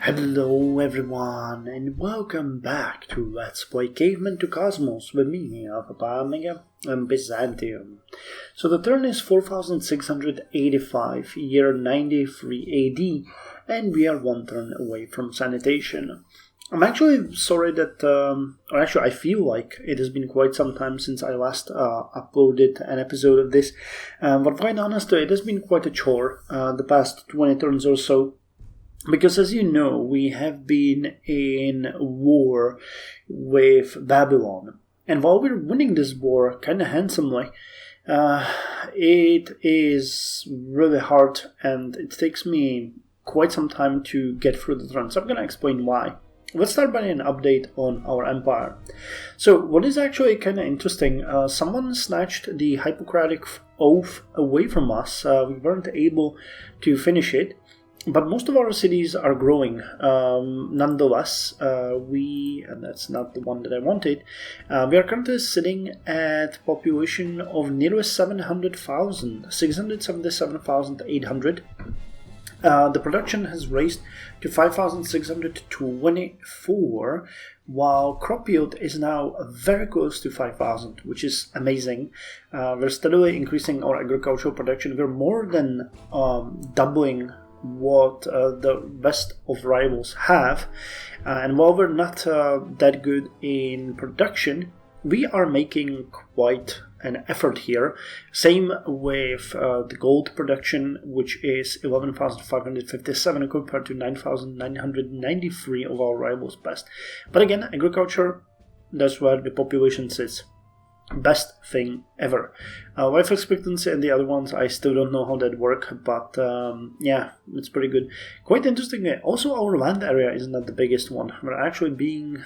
Hello everyone, and welcome back to Let's Play Caveman to Cosmos with me, Alpha Omega, and Byzantium. So the turn is 4685, year 93 AD, and we are one turn away from sanitation. I'm actually sorry that, I feel like it has been quite some time since I last uploaded an episode of this, but quite honest, it has been quite a chore the past 20 turns or so. Because as you know, we have been in war with Babylon. And while we're winning this war kind of handsomely, it is really hard and it takes me quite some time to get through the run. So I'm going to explain why. Let's start by an update on our empire. So what is actually kind of interesting, someone snatched the Hippocratic Oath away from us. We weren't able to finish it. But most of our cities are growing. Nonetheless, and that's not the one that I wanted, we are currently sitting at population of nearly 700,000, 677,800. The production has raised to 5,624, while crop yield is now very close to 5,000, which is amazing. We're steadily increasing our agricultural production. We're more than doubling what the rest of rivals have, and while we're not that good in production, we are making quite an effort here. Same with the gold production, which is 11,557 compared to 9,993 of our rivals' best. But again, agriculture, that's where the population sits. Best thing ever. Life expectancy and the other ones, I still don't know how that work, but yeah, it's pretty good. Quite interesting. Also, our land area is not the biggest one. We're actually being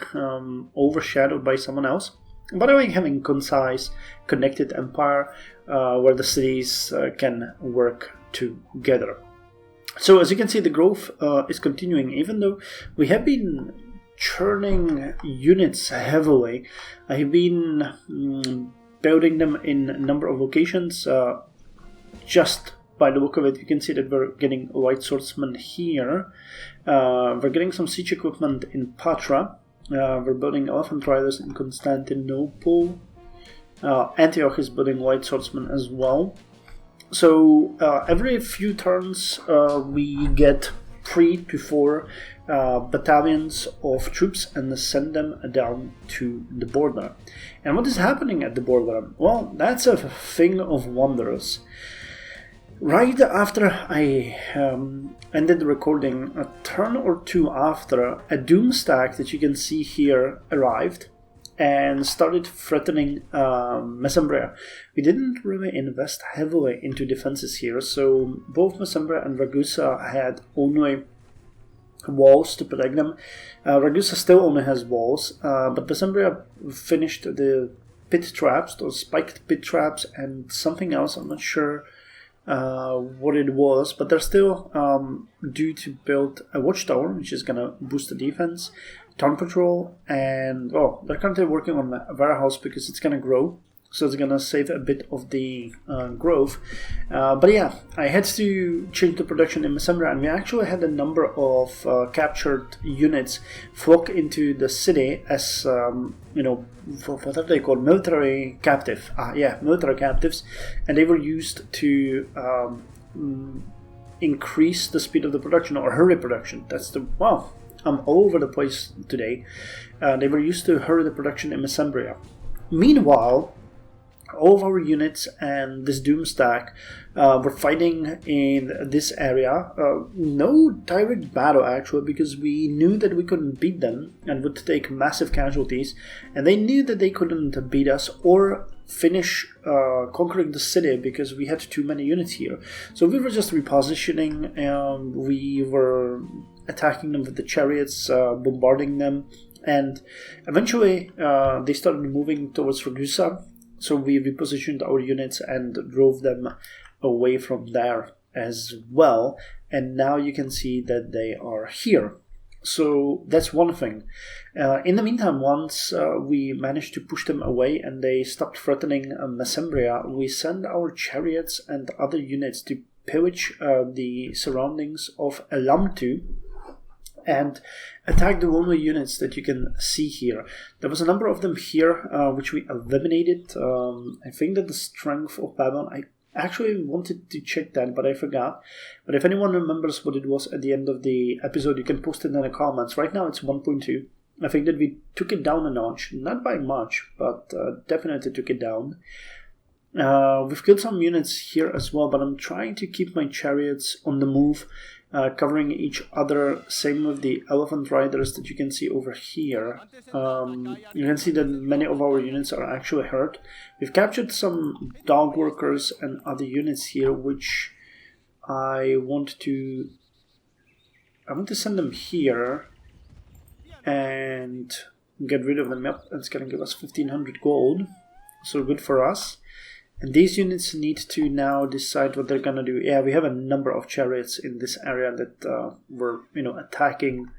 overshadowed by someone else. But I like having concise, connected empire where the cities can work together. So as you can see, the growth is continuing, even though we have been churning units heavily. I have been building them in a number of locations. Just by the look of it, you can see that we're getting light swordsmen here. We're getting some siege equipment in Patra. We're building elephant riders in Constantinople. Antioch is building light swordsmen as well. So every few turns we get 3 to 4 battalions of troops and send them down to the border. And what is happening at the border? Well, that's a thing of wonders. Right after I ended the recording, a turn or two after, a doom stack that you can see here arrived and started threatening Mesembria. We didn't really invest heavily into defenses here, so both Mesembria and Ragusa had only walls to protect them. Ragusa still only has walls, but Mesembria finished the pit traps, those spiked pit traps, and something else. I'm not sure what it was, but they're still due to build a watchtower, which is going to boost the defense, town patrol, and they're currently working on a warehouse because it's going to grow. So it's going to save a bit of the growth. But yeah, I had to change the production in Mesembria, and we actually had a number of captured units flock into the city as, what are they called? Military captive. Military captives. And they were used to increase the speed of the production or hurry production. I'm all over the place today. They were used to hurry the production in Mesembria. Meanwhile, all of our units and this doom stack were fighting in this area. No direct battle actually, because we knew that we couldn't beat them and would take massive casualties, and they knew that they couldn't beat us or finish conquering the city because we had too many units here. So we were just repositioning, we were attacking them with the chariots, bombarding them, and eventually they started moving towards Ragusa. So we repositioned our units and drove them away from there as well. And now you can see that they are here. So that's one thing. In the meantime, once we managed to push them away and they stopped threatening Mesembria, we send our chariots and other units to pillage the surroundings of Elamtu and attack the only units that you can see here. There was a number of them here, which we eliminated. I think that the strength of Babylon, I actually wanted to check that, but I forgot. But if anyone remembers what it was at the end of the episode, you can post it in the comments. Right now it's 1.2. I think that we took it down a notch, not by much, but definitely took it down. We've killed some units here as well, but I'm trying to keep my chariots on the move, covering each other. Same with the elephant riders that you can see over here. You can see that many of our units are actually hurt. We've captured some dog workers and other units here, which I want to send them here and get rid of them. Yep, it's gonna give us 1500 gold, so good for us. And these units need to now decide what they're gonna do. Yeah, we have a number of chariots in this area that were, attacking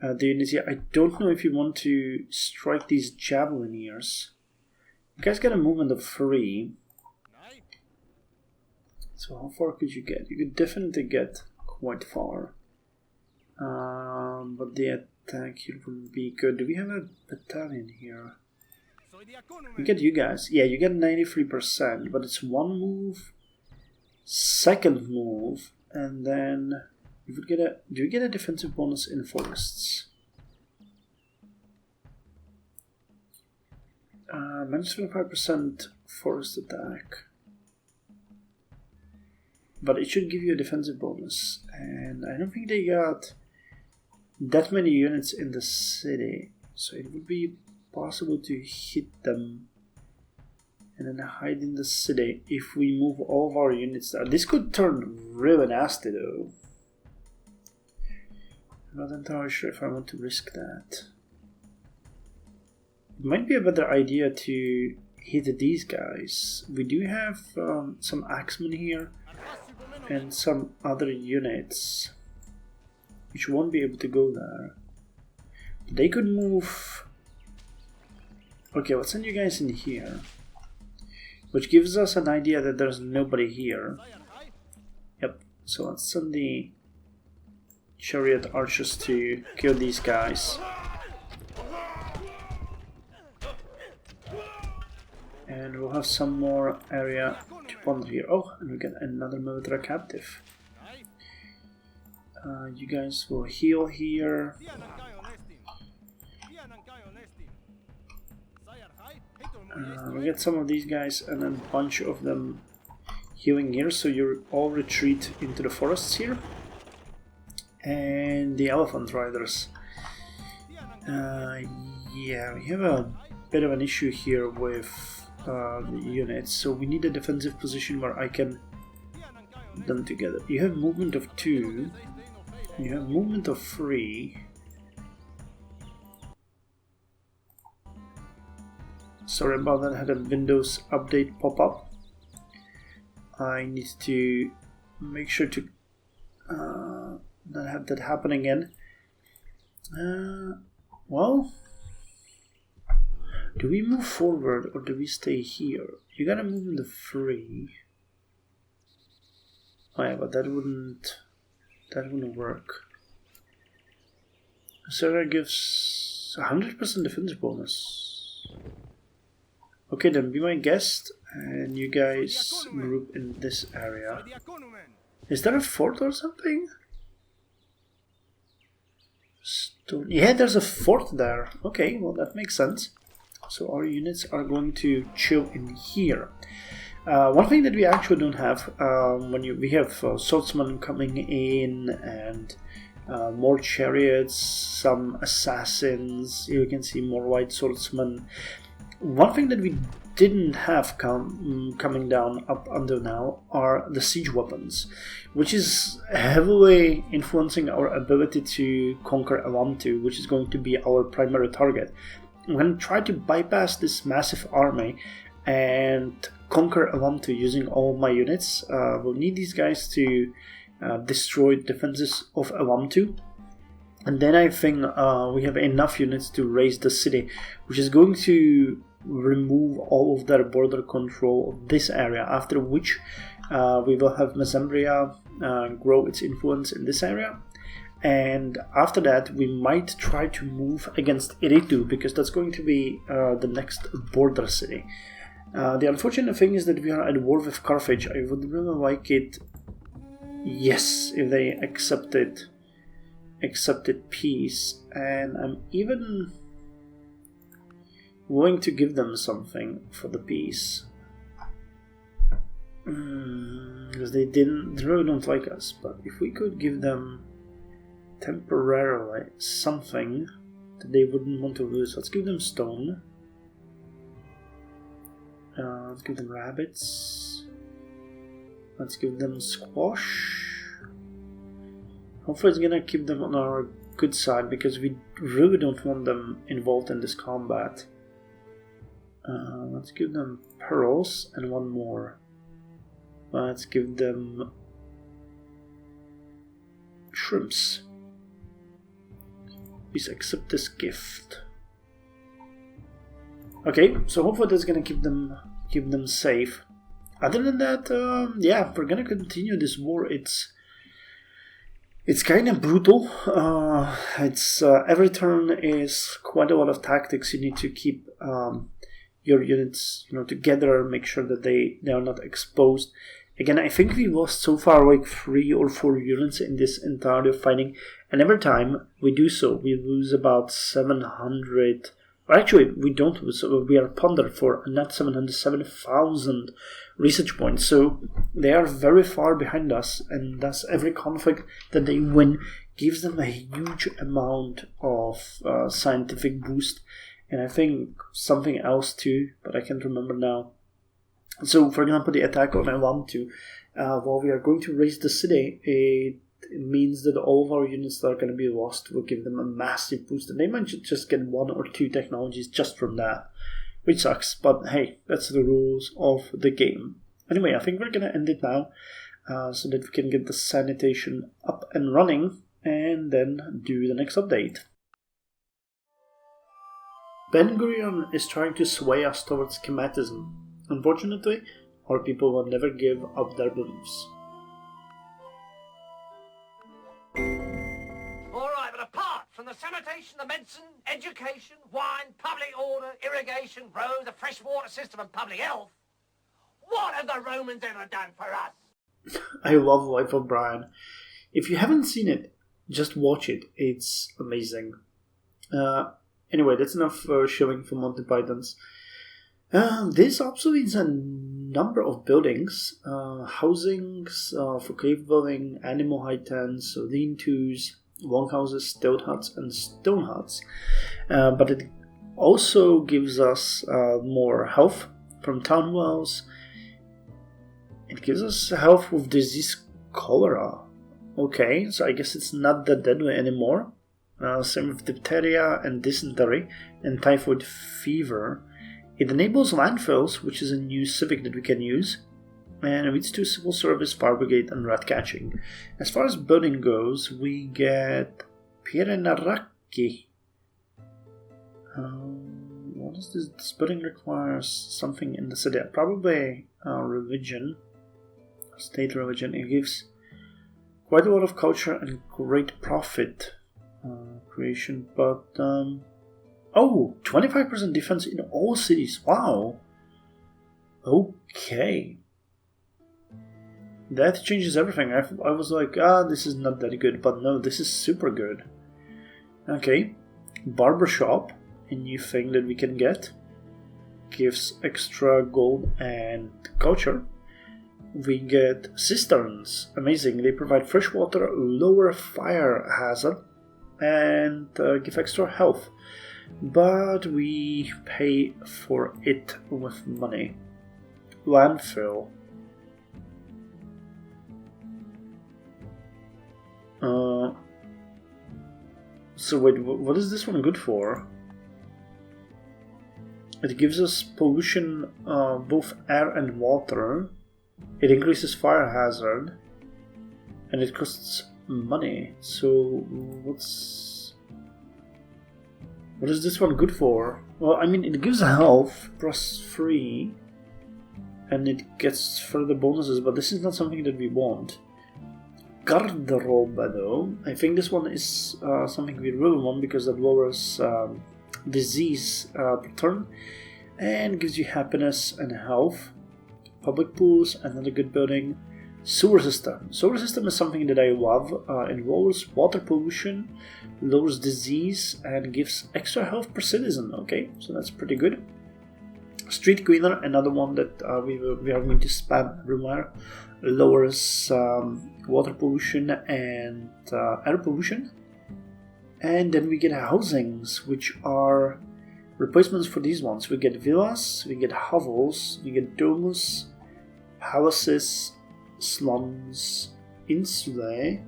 the units here. I don't know if you want to strike these javelineers. You guys got a movement of 3. So how far could you get? You could definitely get quite far. But the attack here wouldn't be good. Do we have a battalion here? We get you guys. Yeah, you get 93%, but it's 1 move, 2nd move, and then you would get a. Do you get a defensive bonus in forests? Minus 25% forest attack, but it should give you a defensive bonus, and I don't think they got that many units in the city, so it would be possible to hit them and then hide in the city if we move all of our units there. This could turn really nasty though. I'm not entirely sure if I want to risk that. It might be a better idea to hit these guys. We do have some axemen here and some other units which won't be able to go there. They could move. Okay, let's send you guys in here, which gives us an idea that there's nobody here. Yep, so let's send the chariot archers to kill these guys. And we'll have some more area to ponder here. Oh, and we get another military captive. You guys will heal here. We get some of these guys and then a bunch of them healing here, so you all retreat into the forests here. And the elephant riders. Yeah, we have a bit of an issue here with the units, so we need a defensive position where I can put them together. You have movement of 2, you have movement of 3. Sorry about that, I had a Windows update pop up. I need to make sure to not have that happen again. Well, do we move forward or do we stay here? You gotta move in the 3. Oh yeah, but that wouldn't work. So that gives 100% defense bonus. Okay, then be my guest, and you guys group in this area. Is there a fort or something? Yeah, there's a fort there. Okay, well that makes sense. So our units are going to chill in here. One thing that we actually don't have, we have swordsmen coming in and more chariots, some assassins. You can see more white swordsmen. One thing that we didn't have coming down up until now are the siege weapons, which is heavily influencing our ability to conquer Alamtu, which is going to be our primary target. I'm going to try to bypass this massive army and conquer Alamtu using all of my units. We'll need these guys to destroy defenses of Alamtu. And then I think we have enough units to raise the city, which is going to remove all of their border control of this area, after which we will have Mesembria grow its influence in this area, And after that, we might try to move against Eritu, because that's going to be the next border city. The unfortunate thing is that we are at war with Carthage. I would really like it, yes, if they accepted peace. And I'm even willing to give them something for the peace. Because they really don't like us. But if we could give them temporarily something that they wouldn't want to lose. Let's give them stone. Let's give them rabbits. Let's give them squash. Hopefully it's gonna keep them on our good side, because we really don't want them involved in this combat. Let's give them pearls and one more. Let's give them shrimps. Please accept this gift. Okay, so hopefully that's gonna keep them safe. Other than that, yeah, we're gonna continue this war. It's kind of brutal. It's every turn is quite a lot of tactics. You need to keep your units, together, make sure that they are not exposed. Again, I think we lost so far like 3 or 4 units in this entire fighting, and every time we do so, we lose about 700. Actually, we don't lose. We are pondered for not 700, 7,000 research points. So they are very far behind us, and thus every conflict that they win gives them a huge amount of scientific boost. And I think something else too, but I can't remember now. So, for example, the attack on Elamtu, while we are going to raise the city, it means that all of our units that are going to be lost will give them a massive boost. And they might just get 1 or 2 technologies just from that, which sucks. But hey, that's the rules of the game. Anyway, I think we're going to end it now, so that we can get the sanitation up and running, and then do the next update. Ben-Gurion is trying to sway us towards schematism. Unfortunately, our people will never give up their beliefs. Alright, but apart from the sanitation, the medicine, education, wine, public order, irrigation, roads, the freshwater system and public health, what have the Romans ever done for us? I love Life of Brian. If you haven't seen it, just watch it. It's amazing. Anyway, that's enough shilling for Monty Pythons. This obsoletes a number of buildings, housings for cave dwelling, animal hide tents, lean-tos, longhouses, stilt huts, and stone huts. But it also gives us more health from town wells. It gives us health with disease cholera. Okay, so I guess it's not that deadly anymore. Same with diphtheria and dysentery and typhoid fever. It enables landfills, which is a new civic that we can use, and it leads to civil service, fire brigade, and rat catching. As far as building goes, we get Pierenaraki. What is this? This building requires something in the city. Probably religion, state religion. It gives quite a lot of culture and great profit creation, but 25% defense in all cities. Wow. Okay. That changes everything. I was like, this is not that good, but no, this is super good. Okay. Barbershop, a new thing that we can get. Gives extra gold and culture. We get cisterns. Amazing. They provide fresh water, lower fire hazard, and give extra health. But we pay for it with money. Landfill. So wait, what is this one good for? It gives us pollution, both air and water. It increases fire hazard. And it costs money. So what is this one good for? Well, I mean, it gives health +3, and it gets further bonuses, but this is not something that we want. garderobe though. I think this one is something we really want because it lowers disease per turn and gives you happiness and health. Public pools, another good building. Sewer system. Sewer system is something that I love. It lowers water pollution, lowers disease, and gives extra health per citizen. Okay, so that's pretty good. Street cleaner, another one that we are going to spam everywhere. Lowers water pollution and air pollution. And then we get housings, which are replacements for these ones. We get villas, we get hovels, we get domus, palaces, slums, insulae.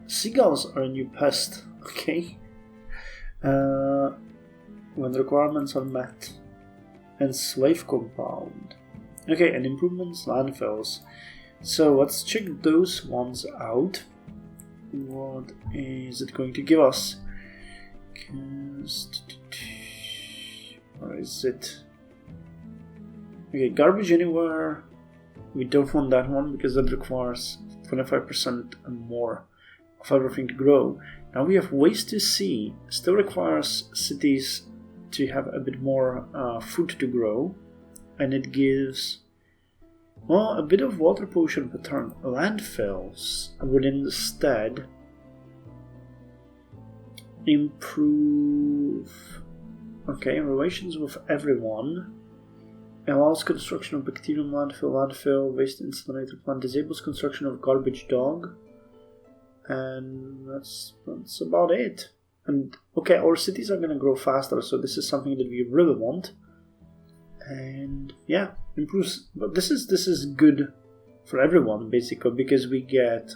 Seagulls are a new pest, okay? When requirements are met. And slave compound. Okay, and improvements, landfills. So let's check those ones out. What is it going to give us? Where is it? Okay, garbage anywhere. We don't want that one because that requires 25% and more of everything to grow. Now we have waste to sea. Still requires cities to have a bit more food to grow, and it gives, well, a bit of water pollution per turn. Landfills would instead improve, okay, relations with everyone. Allows construction of bacterium landfill, waste incinerator plant, disables construction of garbage dog, and that's about it. And okay, our cities are gonna grow faster, so this is something that we really want. And yeah, improves. But this is good for everyone basically because we get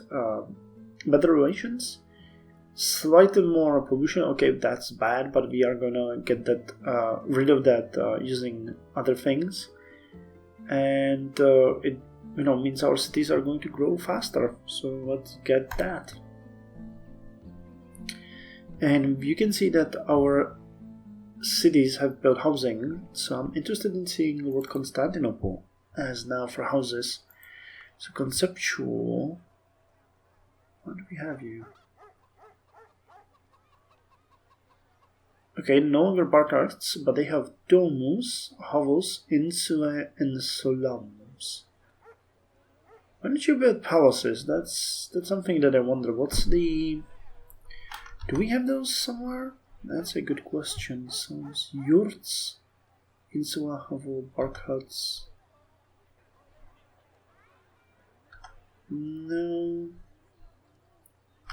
better relations, slightly more pollution. Okay, that's bad, but we are gonna get that rid of that using other things, and it means our cities are going to grow faster. So let's get that. And you can see that our cities have built housing, so I'm interested in seeing what Constantinople has now for houses. So conceptual, what do we have you? Okay, no longer barcards, but they have domus, hovels, insulae, and slums. Why don't you build palaces? That's something that I wonder. What's the... Do we have those somewhere? That's a good question. Some yurts, insula, hovel, bark huts. No,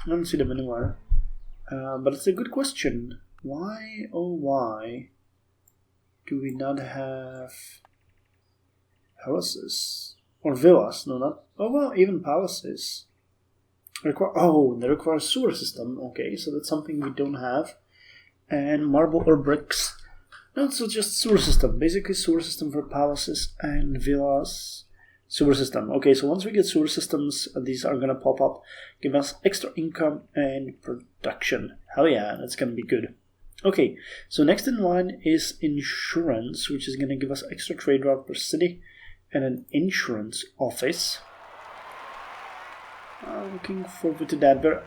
I don't see them anywhere. But it's a good question. Why, oh why, do we not have palaces? Or villas? No, not... Oh well, even palaces. They require a sewer system. Okay, so that's something we don't have. And marble or bricks. No, so just sewer system. Basically sewer system for palaces and villas. Sewer system. Okay, so once we get sewer systems, these are gonna pop up, give us extra income and production. Hell yeah, that's gonna be good. Okay, so next in line is insurance, which is gonna give us extra trade route per city and an insurance office. Looking forward to that. We're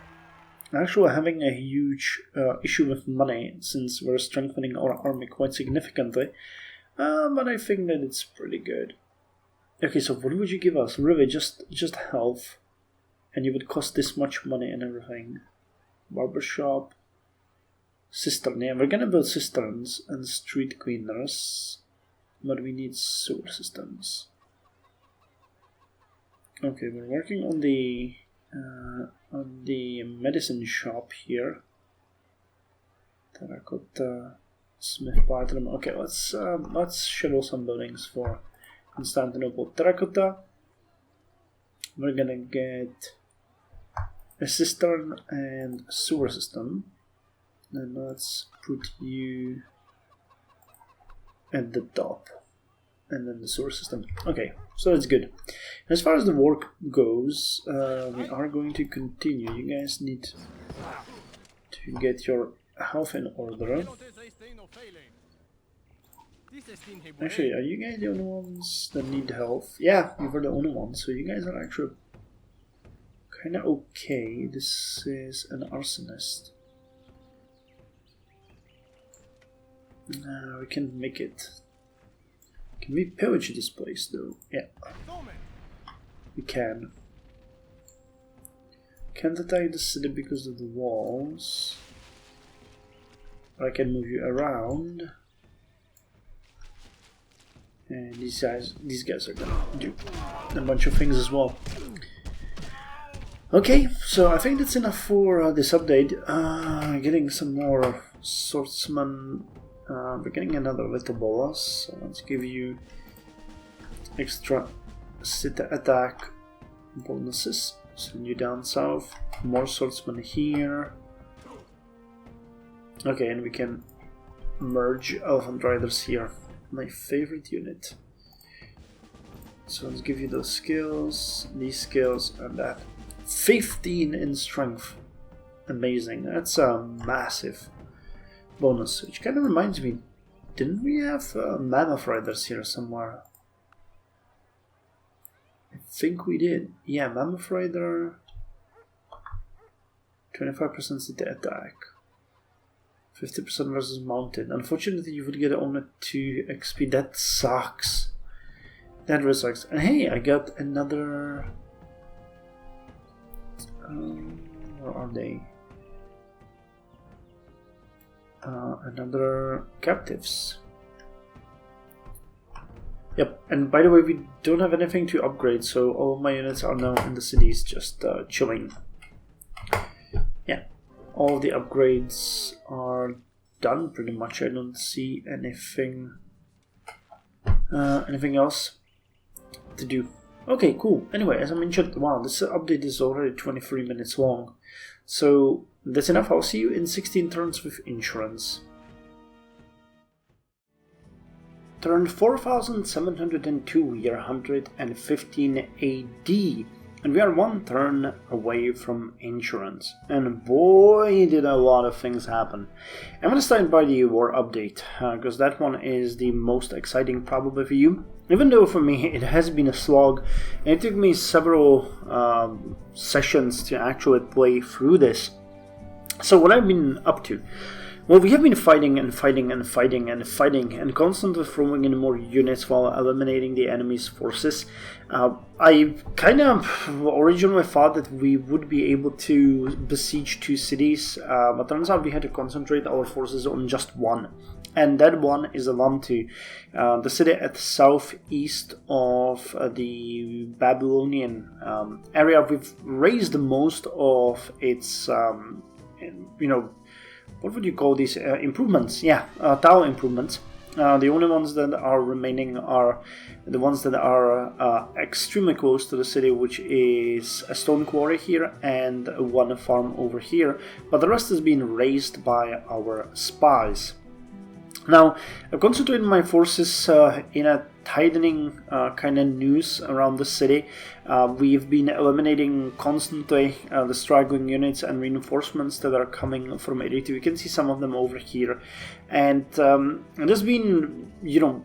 actually having a huge issue with money since we're strengthening our army quite significantly, but I think that it's pretty good. Okay, so what would you give us? Really, just health, and you would cost this much money and everything. Barbershop, cistern. Yeah, we're gonna build cisterns and street cleaners, but we need sewer systems. Okay, we're working on the medicine shop here. Terracotta, Smith Bartram. Okay, let's schedule some buildings for Constantinople. Terracotta. We're gonna get a cistern and a sewer system. And let's put you at the top. And then the sewer system. Okay, so that's good. As far as the work goes, we are going to continue. You guys need to get your health in order. Actually, are you guys the only ones that need health? Yeah, you were the only ones, so you guys are actually... kind of okay. This is an arsonist. We can make it. Can we pillage this place though? Yeah. We can. Can't attack the city because of the walls. But I can move you around. And these guys are gonna do a bunch of things as well. Okay, so I think that's enough for this update. Getting some more swordsman. We're getting another little bolas, so let's give you extra city attack bonuses. Send you down south. More swordsmen here. Okay, and we can merge elephant riders here. My favorite unit. So let's give you those skills, these skills, and that. 15 in strength. Amazing. That's a massive bonus. Which kind of reminds me, didn't we have mammoth riders here somewhere? I think we did. Yeah, mammoth rider. 25% city attack. 50% versus mounted. Unfortunately, you would get only 2 XP. That sucks. That really sucks. And hey, I got another. Where are they? Another captives. Yep. And by the way, we don't have anything to upgrade, so all of my units are now in the cities, just chilling. Yeah. All the upgrades are done pretty much. I don't see anything else to do. Okay, cool. Anyway, as I mentioned, wow, this update is already 23 minutes long. So that's enough. I'll see you in 16 turns with insurance. Turn 4702, year 115 AD. And we are 1 turn away from insurance. And boy, did a lot of things happen. I'm going to start by the war update, because that one is the most exciting probably for you. Even though for me it has been a slog, and it took me several sessions to actually play through this. So what I've been up to? Well, we have been fighting and fighting and fighting and fighting and constantly throwing in more units while eliminating the enemy's forces. I kind of originally thought that we would be able to besiege 2 cities, but turns out we had to concentrate our forces on just one. And that one is Avanti, the city at the southeast of the Babylonian area. We've raised most of its, what would you call these improvements? Yeah, tile improvements. The only ones that are remaining are the ones that are extremely close to the city, which is a stone quarry here and one farm over here. But the rest has been raised by our spies. Now, I've concentrated my forces in a tightening kind of noose around the city. We've been eliminating constantly the straggling units and reinforcements that are coming from Eritrea. You can see some of them over here. And there's been,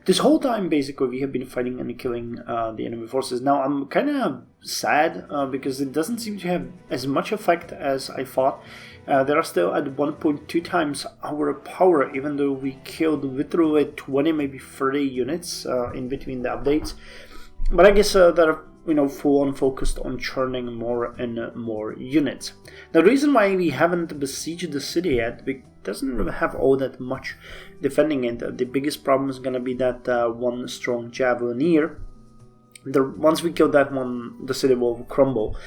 this whole time basically we have been fighting and killing the enemy forces. Now, I'm kind of sad because it doesn't seem to have as much effect as I thought. They are still at 1.2 times our power, even though we killed literally 20, maybe 30 units in between the updates. But I guess they're full on focused on churning more and more units. Now, the reason why we haven't besieged the city yet, it doesn't really have all that much defending it. The biggest problem is going to be that one strong javelineer. Once we kill that one, the city will crumble.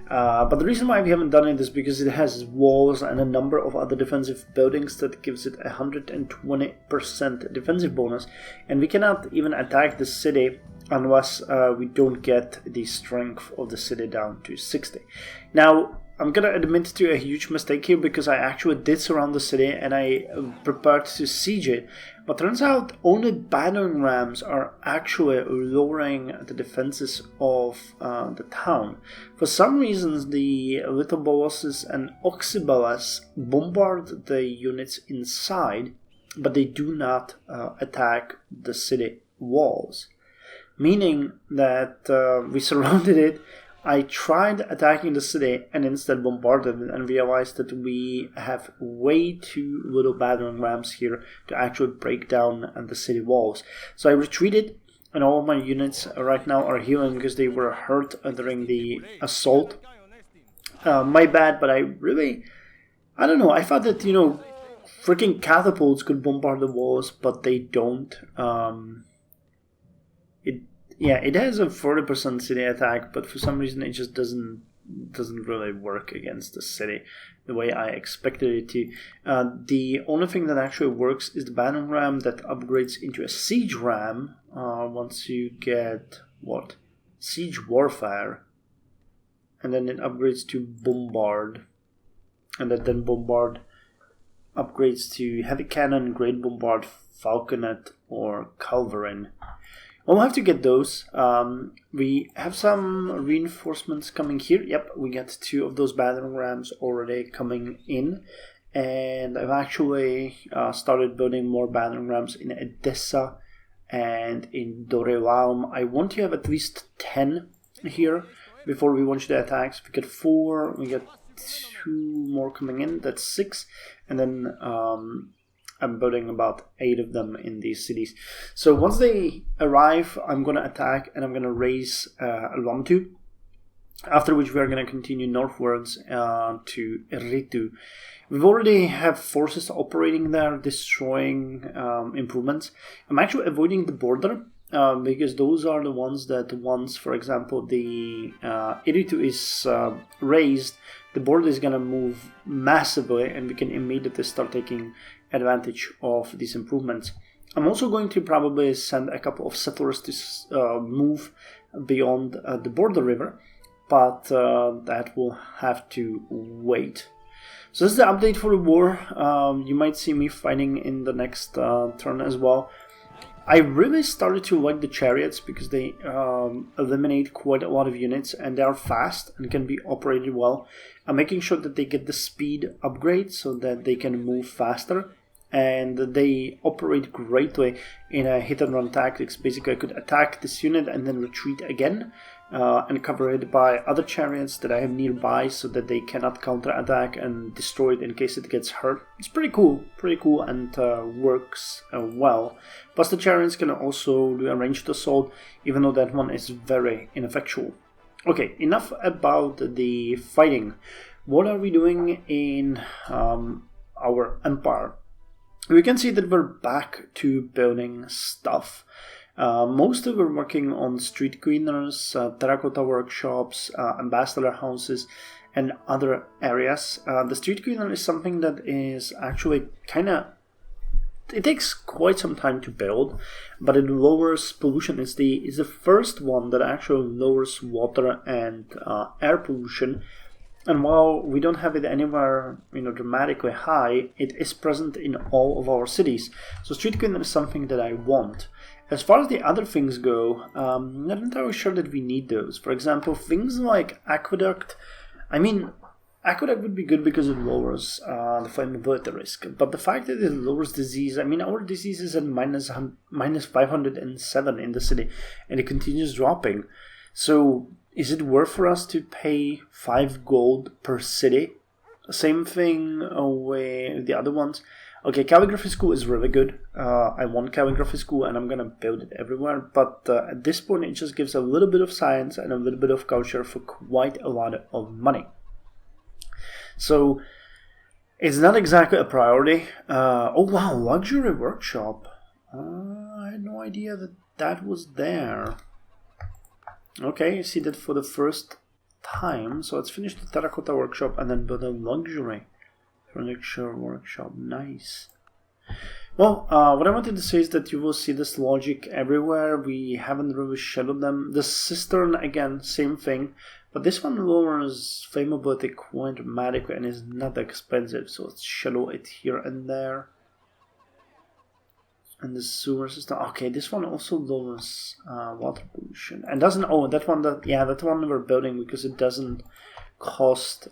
But the reason why we haven't done it is because it has walls and a number of other defensive buildings that gives it 120% defensive bonus. And we cannot even attack the city unless we don't get the strength of the city down to 60. Now, I'm gonna admit to a huge mistake here because I actually did surround the city and I prepared to siege it, but turns out only battering rams are actually lowering the defenses of the town. For some reasons, the little bolosses and oxybalas bombard the units inside, but they do not attack the city walls. Meaning that we surrounded it, I tried attacking the city and instead bombarded it, and realized that we have way too little battering rams here to actually break down the city walls. So I retreated, and all of my units right now are healing because they were hurt during the assault. My bad, but I don't know, I thought that, you know, freaking catapults could bombard the walls, but they don't. It has a 40% city attack, but for some reason it just doesn't really work against the city the way I expected it to. The only thing that actually works is the battering ram that upgrades into a siege ram once you get siege warfare, and then it upgrades to bombard, and then bombard upgrades to heavy cannon, great bombard, falconet, or culverin. We'll have to get those. We have some reinforcements coming here. Yep, we get 2 of those battering rams already coming in. And I've actually started building more battering rams in Edessa and in Dorewaum. I want to have at least 10 here before we launch the attacks. We get 4, we get 2 more coming in, that's 6. And then I'm building about 8 of them in these cities. So once they arrive, I'm going to attack and I'm going to raise Lomtu, after which we are going to continue northwards to Eritu. We've already have forces operating there, destroying improvements. I'm actually avoiding the border because those are the ones that once, for example, the Eritu is raised, the border is going to move massively and we can immediately start taking advantage of these improvements. I'm also going to probably send a couple of settlers to move beyond the border river, but that will have to wait. So this is the update for the war. You might see me fighting in the next turn as well. I really started to like the chariots because they eliminate quite a lot of units and they are fast and can be operated well. I'm making sure that they get the speed upgrade so that they can move faster, and they operate greatly in a hit and run tactics. Basically I could attack this unit and then retreat again and cover it by other chariots that I have nearby so that they cannot counterattack and destroy it in case it gets hurt. It's pretty cool and works well. Plus the chariots can also do a ranged assault, even though that one is very ineffectual. Okay, enough about the fighting. What are we doing in our empire? We can see that we're back to building stuff. Mostly we're working on street cleaners, terracotta workshops, ambassador houses, and other areas. The street cleaner is something that is actually it takes quite some time to build, but it lowers pollution. It's the first one that actually lowers water and air pollution. And while we don't have it anywhere, dramatically high, it is present in all of our cities. So street cleaner is something that I want. As far as the other things go, I'm not entirely sure that we need those. For example, things like aqueduct. Aqueduct would be good because it lowers the flammability risk. But the fact that it lowers disease, our disease is at minus 507 in the city, and it continues dropping. So is it worth for us to pay 5 gold per city? Same thing with the other ones. Okay, calligraphy school is really good. I want calligraphy school and I'm gonna build it everywhere. But at this point it just gives a little bit of science and a little bit of culture for quite a lot of money. So it's not exactly a priority. Oh wow, luxury workshop. I had no idea that was there. Okay, I see that for the first time. So let's finish the terracotta workshop and then build a luxury furniture workshop. Nice. Well, what I wanted to say is that you will see this logic everywhere. We haven't really shadowed them. The cistern, again, same thing. But this one lowers flammability quite dramatically and is not expensive. So let's shadow it here and there. And the sewer system. Okay, this one also lowers water pollution. And doesn't. Oh, that one. That one we're building because it doesn't cost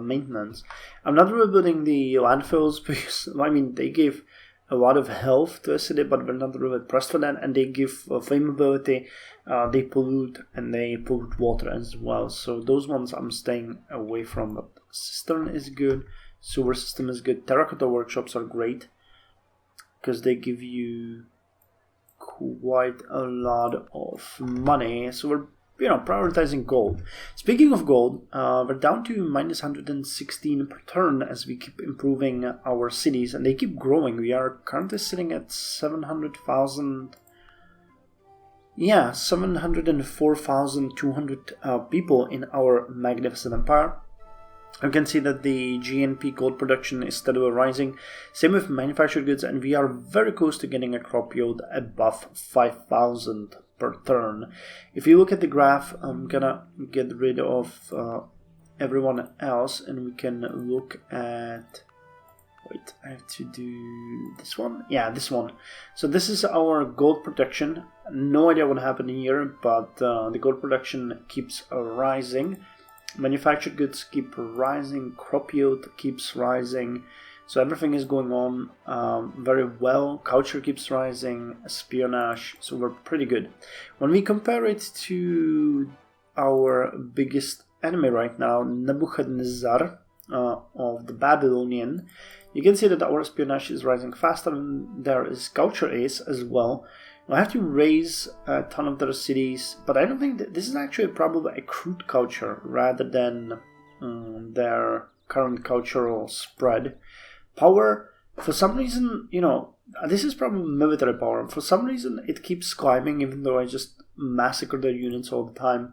maintenance. I'm not really building the landfills because they give a lot of health to a city, but we're not really pressed for that. And they give flammability, they pollute, and they pollute water as well. So those ones I'm staying away from. But cistern is good, sewer system is good. Terracotta workshops are great because they give you quite a lot of money. So we're prioritizing gold. Speaking of gold, we're down to minus 116 per turn as we keep improving our cities, and they keep growing. We are currently sitting at 700,000. Yeah, 704,200 people in our magnificent empire. You can see that the GNP gold production is steadily rising. Same with manufactured goods, and we are very close to getting a crop yield above 5,000 per turn. If you look at the graph, I'm gonna get rid of everyone else, and we can look at... Wait, I have to do this one? Yeah, this one. So this is our gold production. No idea what happened here, but the gold production keeps rising. Manufactured goods keep rising, crop yield keeps rising, so everything is going on very well. Culture keeps rising, espionage, so we're pretty good. When we compare it to our biggest enemy right now, Nebuchadnezzar of the Babylonian, you can see that our espionage is rising faster, and there is culture ace as well. I have to raise a ton of their cities, but I don't think that this is actually probably a crude culture rather than their current cultural spread. Power, for some reason, this is probably military power. For some reason, it keeps climbing even though I just massacre their units all the time.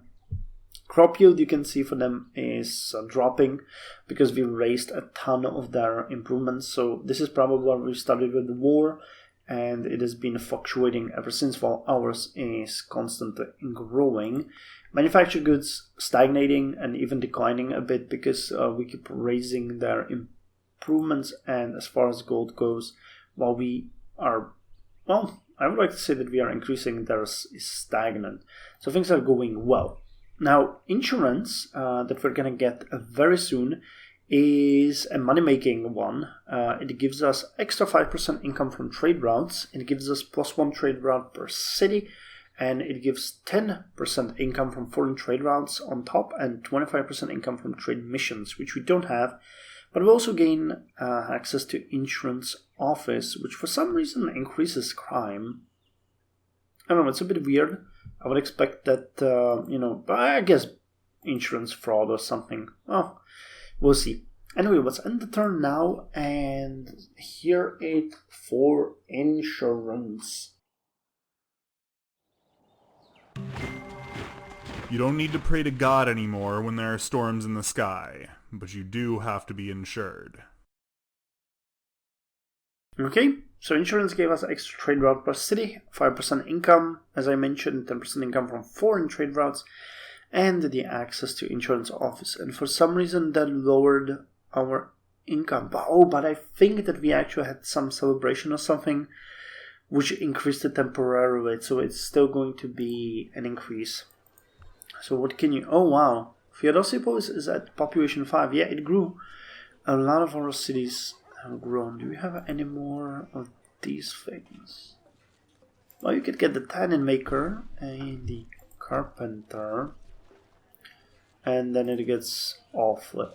Crop yield, you can see for them, is dropping because we raised a ton of their improvements. So this is probably where we started with the war, and it has been fluctuating ever since, while ours is constantly growing. Manufactured goods stagnating and even declining a bit because we keep raising their improvements, and as far as gold goes, while we are, well, I would like to say that we are increasing, theirs is stagnant. So things are going well. Now, insurance that we're going to get very soon is a money-making one. It gives us extra 5% income from trade routes. It gives us +1 trade route per city, and it gives 10% income from foreign trade routes on top, and 25% income from trade missions, which we don't have. But we also gain access to insurance office, which for some reason increases crime. I don't know, it's a bit weird. I would expect that, I guess insurance fraud or something. Oh, we'll see. Anyway, let's end the turn now and hear it for insurance. You don't need to pray to God anymore when there are storms in the sky, but you do have to be insured. Okay, so insurance gave us extra trade route per city, 5% income, as I mentioned, 10% income from foreign trade routes, and the access to insurance office. And for some reason that lowered our income. But I think that we actually had some celebration or something which increased it temporarily, so it's still going to be an increase. So what can you... Oh wow, Feodosipolis is at population 5. Yeah, it grew. A lot of our cities have grown. Do we have any more of these things? Well, you could get the tannin maker and the carpenter, and then it gets awfully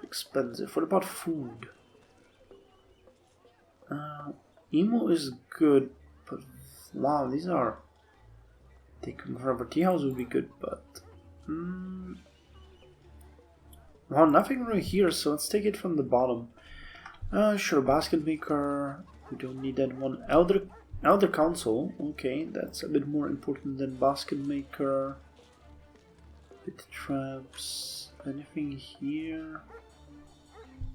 expensive. What about food? Emo is good, but wow, these are... They convert, but tea house would be good, but... Well, nothing right here, so let's take it from the bottom. Sure, basket maker, we don't need that one. Elder council, okay, that's a bit more important than basket maker. Pit traps, anything here?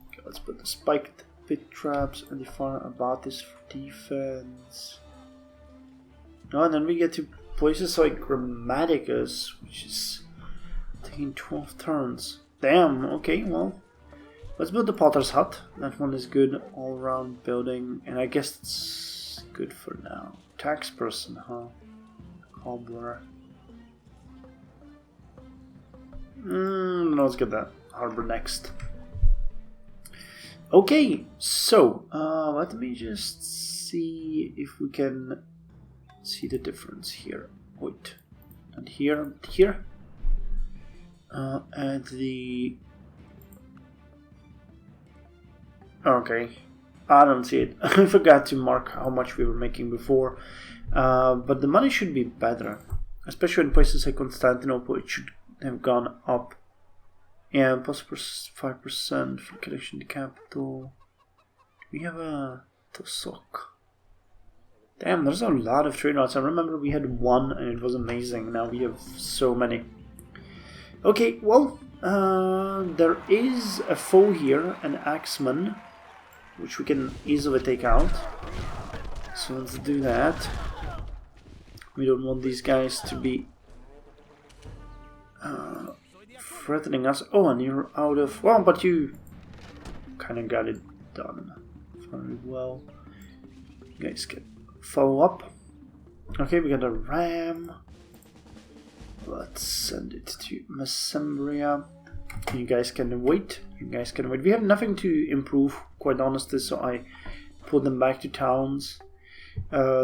Okay, let's put the spiked pit traps and the far about this for defense. Oh, and then we get to places like Grammaticus, which is taking 12 turns. Damn, okay, well, let's build the Potter's Hut. That one is good all around building, and I guess it's good for now. Tax person, huh? Cobbler. No, let's get that harbor next. Okay, so let me just see if we can see the difference here. Wait, and here, and here. And the... Okay, I don't see it. I forgot to mark how much we were making before. But the money should be better. Especially in places like Constantinople, it should have gone up. Yeah, plus 5% for connection to capital. We have a Tosok. Damn, there's a lot of trade routes. I remember we had one and it was amazing. Now we have so many. Okay, well, there is a foe here, an Axeman, which we can easily take out. So let's do that. We don't want these guys to be threatening us. Oh, and you're out of... Well, but you kind of got it done very well. You guys can follow up. Okay, we got a ram. Let's send it to Mesembria. You guys can wait. You guys can wait. We have nothing to improve, quite honestly, so I put them back to towns.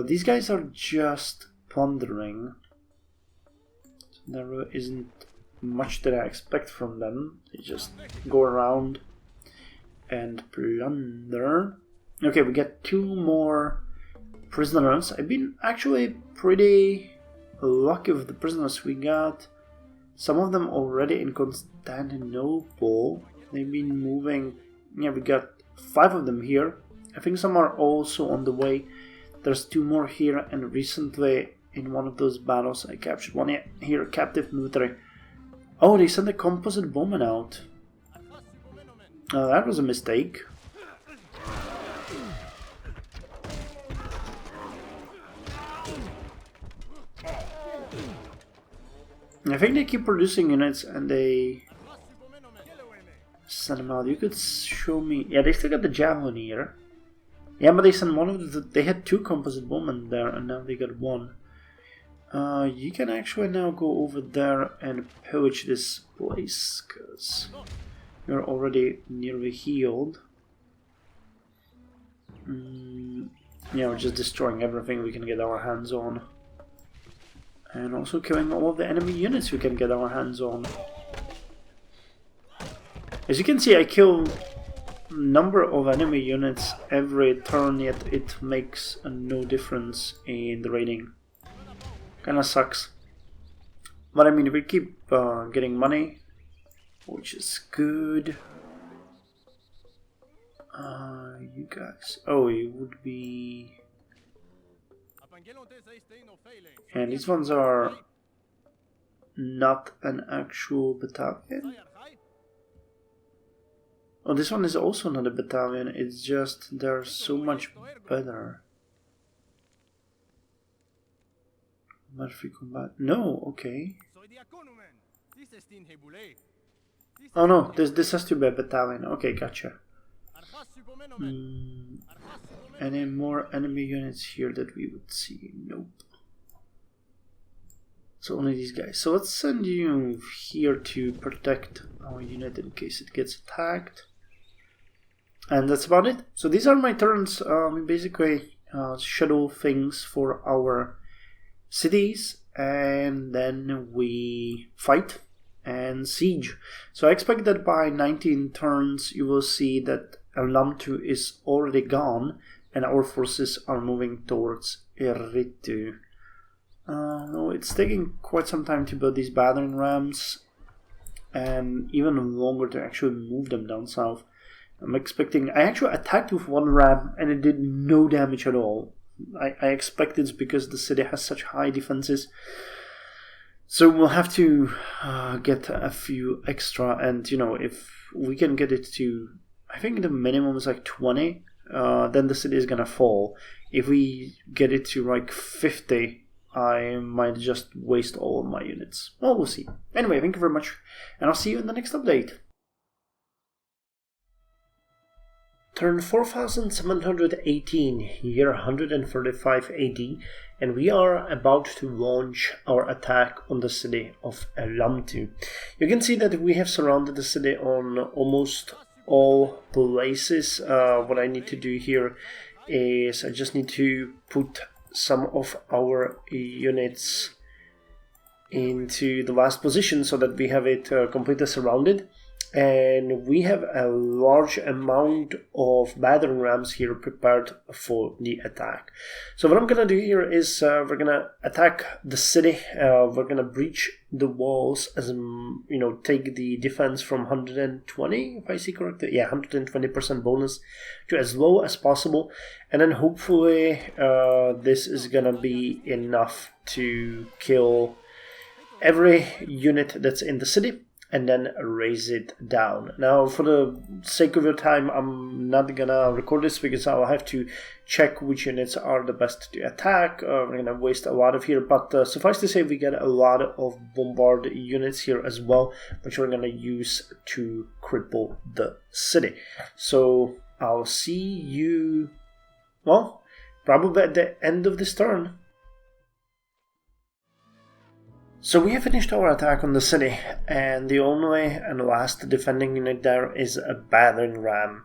These guys are just plundering. So there really isn't much that I expect from them. They just go around and plunder. Okay, we get 2 more prisoners. I've been actually pretty lucky with the prisoners we got. Some of them already in Constantinople. They've been moving. Yeah, we got 5 of them here. I think some are also on the way. There's 2 more here, and recently in one of those battles I captured one here, captive military. Oh, they sent a composite bowman out. That was a mistake. I think they keep producing units and they send them out. You could show me... Yeah, they still got the javelin here. Yeah, but they sent one of the... They had 2 composite bowmen there and now they got 1. You can actually now go over there and pillage this place, because you're already nearly healed. Yeah, we're just destroying everything we can get our hands on. And also killing all of the enemy units we can get our hands on. As you can see, I kill a number of enemy units every turn, yet it makes no difference in the rating. Kinda sucks. But I mean, we keep getting money, which is good. You guys... Oh, it would be... And these ones are not an actual battalion. Oh, this one is also not a battalion, it's just they're so much better. Combat. No, okay. Oh no, this has to be a battalion. Okay, gotcha. Any more enemy units here that we would see? Nope. So only these guys. So let's send you here to protect our unit in case it gets attacked. And that's about it. So these are my turns. We basically schedule things for our cities and then we fight and siege. So I expect that by 19 turns you will see that Lamtu is already gone and our forces are moving towards Eritu. No, it's taking quite some time to build these battering rams and even longer to actually move them down south. I'm expecting... I actually attacked with 1 ram and it did no damage at all. I expect it's because the city has such high defenses. So we'll have to get a few extra, and you know, if we can get it to... I think the minimum is like 20, then the city is gonna fall. If we get it to like 50, I might just waste all of my units. Well, we'll see. Anyway, thank you very much, and I'll see you in the next update. Turn 4718, year 135 AD, and we are about to launch our attack on the city of Lamtu. You can see that we have surrounded the city on almost all places. What I need to do here is I just need to put some of our units into the last position so that we have it completely surrounded. And we have a large amount of battering rams here prepared for the attack. So what I'm gonna do here is we're gonna attack the city. We're gonna breach the walls, as take the defense from 120, if I see correctly. Yeah, 120% bonus to as low as possible, and then hopefully this is gonna be enough to kill every unit that's in the city and then raise it down. Now, for the sake of your time, I'm not gonna record this because I'll have to check which units are the best to attack. We're gonna waste a lot of here, but suffice to say, we get a lot of bombard units here as well, which we're gonna use to cripple the city. So I'll see you, well, probably at the end of this turn. So we have finished our attack on the city, and the only and last defending unit there is a battering ram.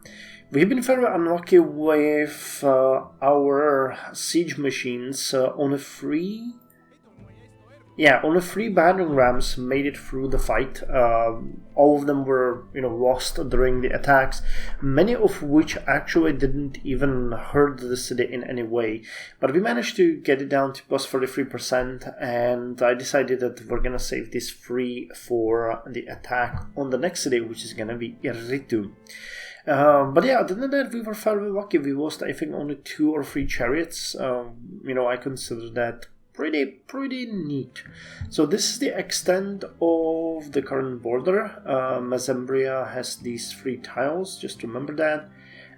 We've been very unlucky with our siege machines. Only three battering rams made it through the fight. All of them were, lost during the attacks, many of which actually didn't even hurt the city in any way. But we managed to get it down to plus 43%, and I decided that we're gonna save this 3 for the attack on the next city, which is gonna be Irritu. But yeah, other than that, we were fairly lucky. We lost, I think, only 2 or 3 chariots. I consider that pretty neat. So this is the extent of the current border. Mazembria has these 3 tiles, just remember that.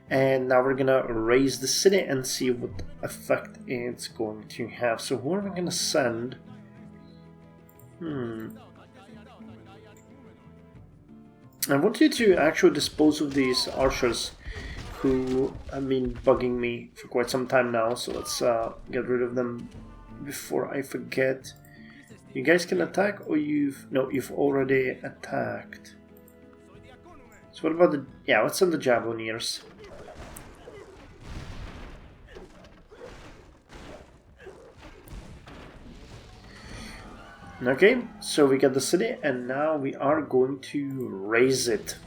And now we're gonna raise the city and see what effect it's going to have. So who are we gonna send? I want you to actually dispose of these archers who have been bugging me for quite some time now, so let's get rid of them before I forget. You guys can attack, or you've already attacked. So what about let's send the Javeliniers. Okay, so we got the city, and now we are going to raise it.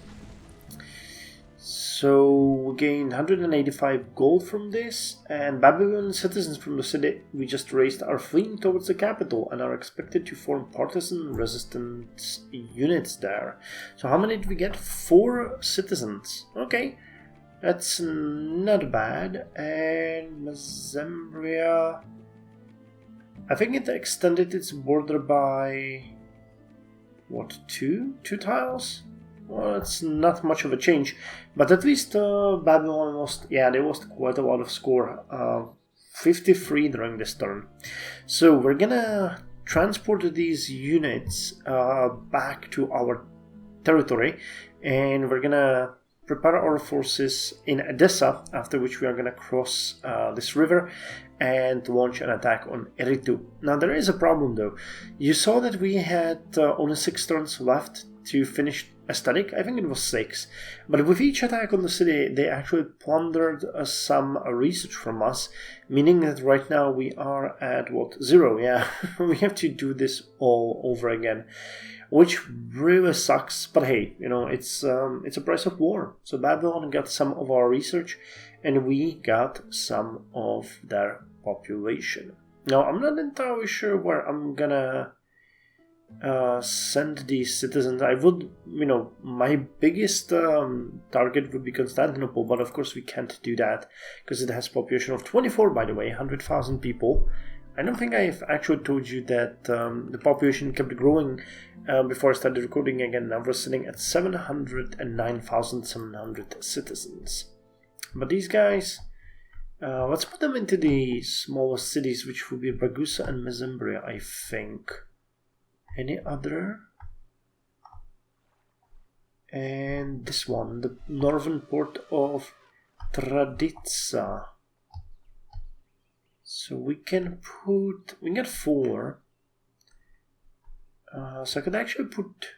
So we gained 185 gold from this, and Babylonian citizens from the city. We just raised our fleeing towards the capital and are expected to form partisan resistance units there. So how many did we get? 4 citizens. Okay, that's not bad. And Mazembria, I think it extended its border by, what, 2 tiles? Well, it's not much of a change, but at least Babylon lost, they lost quite a lot of score, 53 during this turn. So we're gonna transport these units back to our territory, and we're gonna prepare our forces in Edessa, after which we are gonna cross this river and launch an attack on Eritu. Now there is a problem though. You saw that we had only 6 turns left to finish aesthetic. I think it was 6, but with each attack on the city they actually plundered some research from us, meaning that right now we are at 0. We have to do this all over again, which really sucks, but hey, it's a price of war. So Babylon got some of our research and we got some of their population. Now I'm not entirely sure where I'm gonna send these citizens. I would, my biggest target would be Constantinople, but of course we can't do that because it has a population of 24, by the way, 100,000 people. I don't think I've actually told you that the population kept growing before I started recording again. Now we're sitting at 709,700 citizens. But these guys, let's put them into the smallest cities, which will be Ragusa and Mazembria, I think. Any other? And this one, the northern port of Traditsa. So we can get 4. So I could actually put,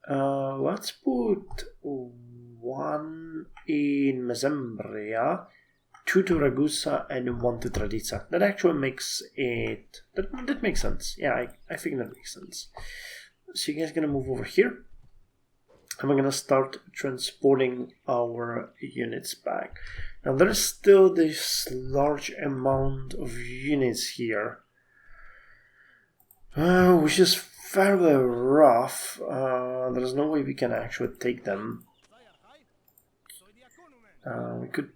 let's put 1 1 in Mesembria, 2 to Ragusa, and 1 to Tradiza. That actually makes it... That makes sense. Yeah, I think that makes sense. So you guys are going to move over here. And we're going to start transporting our units back. Now there is still this large amount of units here. Which is fairly rough. There's no way we can actually take them. We could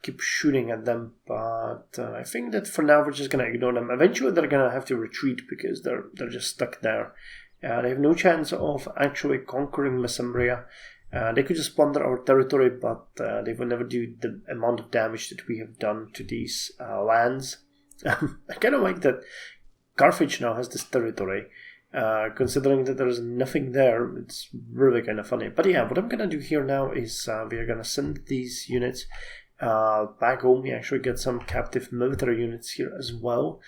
keep shooting at them, but I think that for now we're just gonna ignore them. Eventually they're gonna have to retreat because they're just stuck there. They have no chance of actually conquering Mesembria. They could just plunder our territory, but they will never do the amount of damage that we have done to these lands. I kind of like that Carthage now has this territory. Considering that there's nothing there, it's really kind of funny. But yeah, what I'm gonna do here now is we are gonna send these units back home. We actually get some captive military units here as well,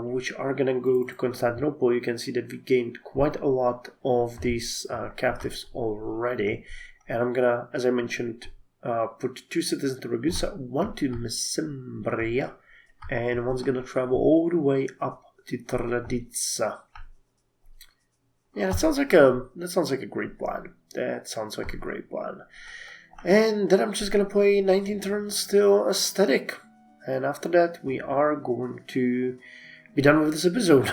which are gonna go to Constantinople. You can see that we gained quite a lot of these captives already, and I'm gonna, as I mentioned, put 2 citizens to Ragusa, 1 to Mesembria, and one's gonna travel all the way up to Tradiza. Yeah, that sounds like a great plan. That sounds like a great plan. And then I'm just gonna play 19 turns till aesthetic. And after that we are going to be done with this episode.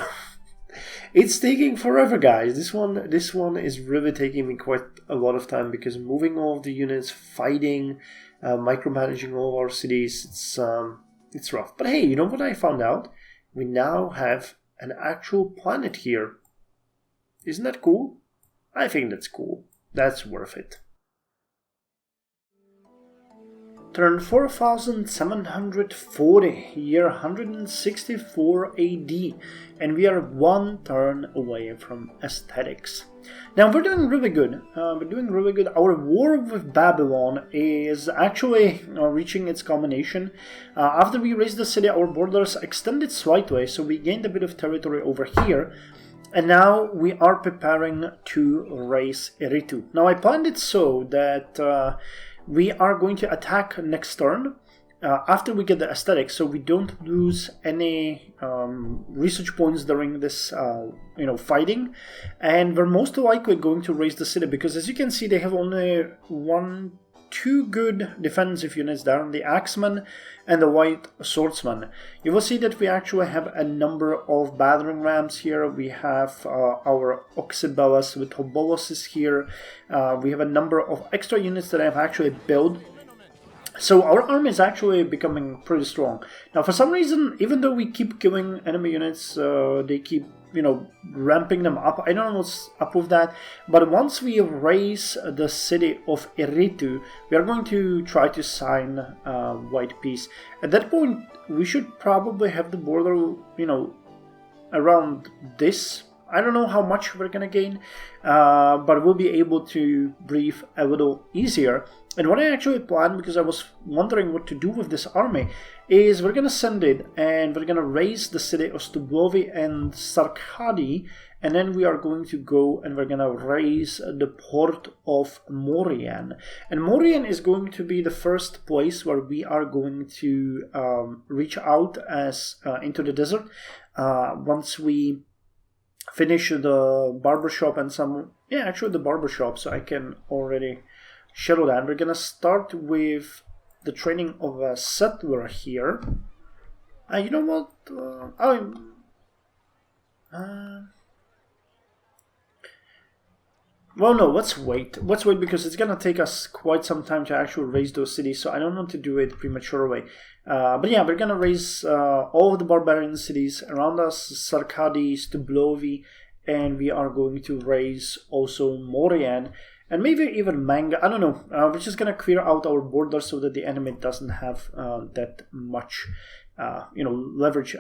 It's taking forever, guys. This one is really taking me quite a lot of time because moving all of the units, fighting, micromanaging all of our cities, it's rough. But hey, you know what I found out? We now have an actual planet here. Isn't that cool? I think that's cool. That's worth it. Turn 4740, year 164 AD, and we are 1 turn away from aesthetics. Now we're doing really good. Our war with Babylon is actually reaching its culmination. After we raised the city, our borders extended slightly, so we gained a bit of territory over here. And now we are preparing to raise Eritu. Now I planned it so that we are going to attack next turn after we get the aesthetic, so we don't lose any research points during this fighting. And we're most likely going to raise the city because, as you can see, they have only 2 good defensive units there, the Axeman and the White Swordsman. You will see that we actually have a number of battering rams here. We have our Oxybellas with Hoboloses here. We have a number of extra units that I've actually built. So our army is actually becoming pretty strong. Now for some reason, even though we keep killing enemy units, they keep ramping them up. I don't know what's up with that, but once we raise the city of Eritu, we are going to try to sign White Peace. At that point, we should probably have the border, around this. I don't know how much we're gonna gain, but we'll be able to breathe a little easier. And what I actually planned, because I was wondering what to do with this army, is we're going to send it and we're going to raise the city of Stublovi and Sarkadi, and then we are going to go and we're going to raise the port of Morian. And Morian is going to be the first place where we are going to reach out into the desert once we finish the barbershop and the barbershop, so I can already schedule that. We're gonna start with the training of a settler here. You know what? Well, no, let's wait. Let's wait because it's gonna take us quite some time to actually raise those cities, so I don't want to do it prematurely. But yeah, we're gonna raise all of the barbarian cities around us, Sarkadi, Stublovi, and we are going to raise also Morian. And maybe even Manga, I don't know. We're just going to clear out our borders so that the enemy doesn't have that much, leverage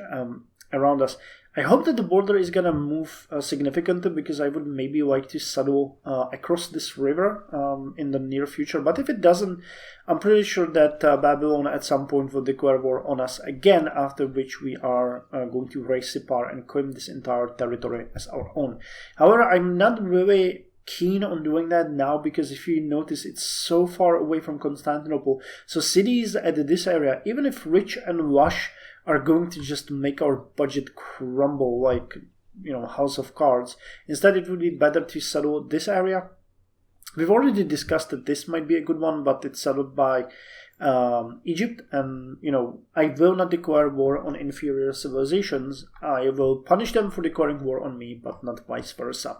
around us. I hope that the border is going to move significantly because I would maybe like to settle across this river in the near future. But if it doesn't, I'm pretty sure that Babylon at some point will declare war on us again, after which we are going to raise Sipar and claim this entire territory as our own. However, I'm not really keen on doing that now, because if you notice, it's so far away from Constantinople. So cities at this area, even if rich and lush, are going to just make our budget crumble like, you know, House of Cards. Instead, it would be better to settle this area. We've already discussed that this might be a good one, but it's settled by Egypt, and, you know, I will not declare war on inferior civilizations. I will punish them for declaring war on me, but not vice versa.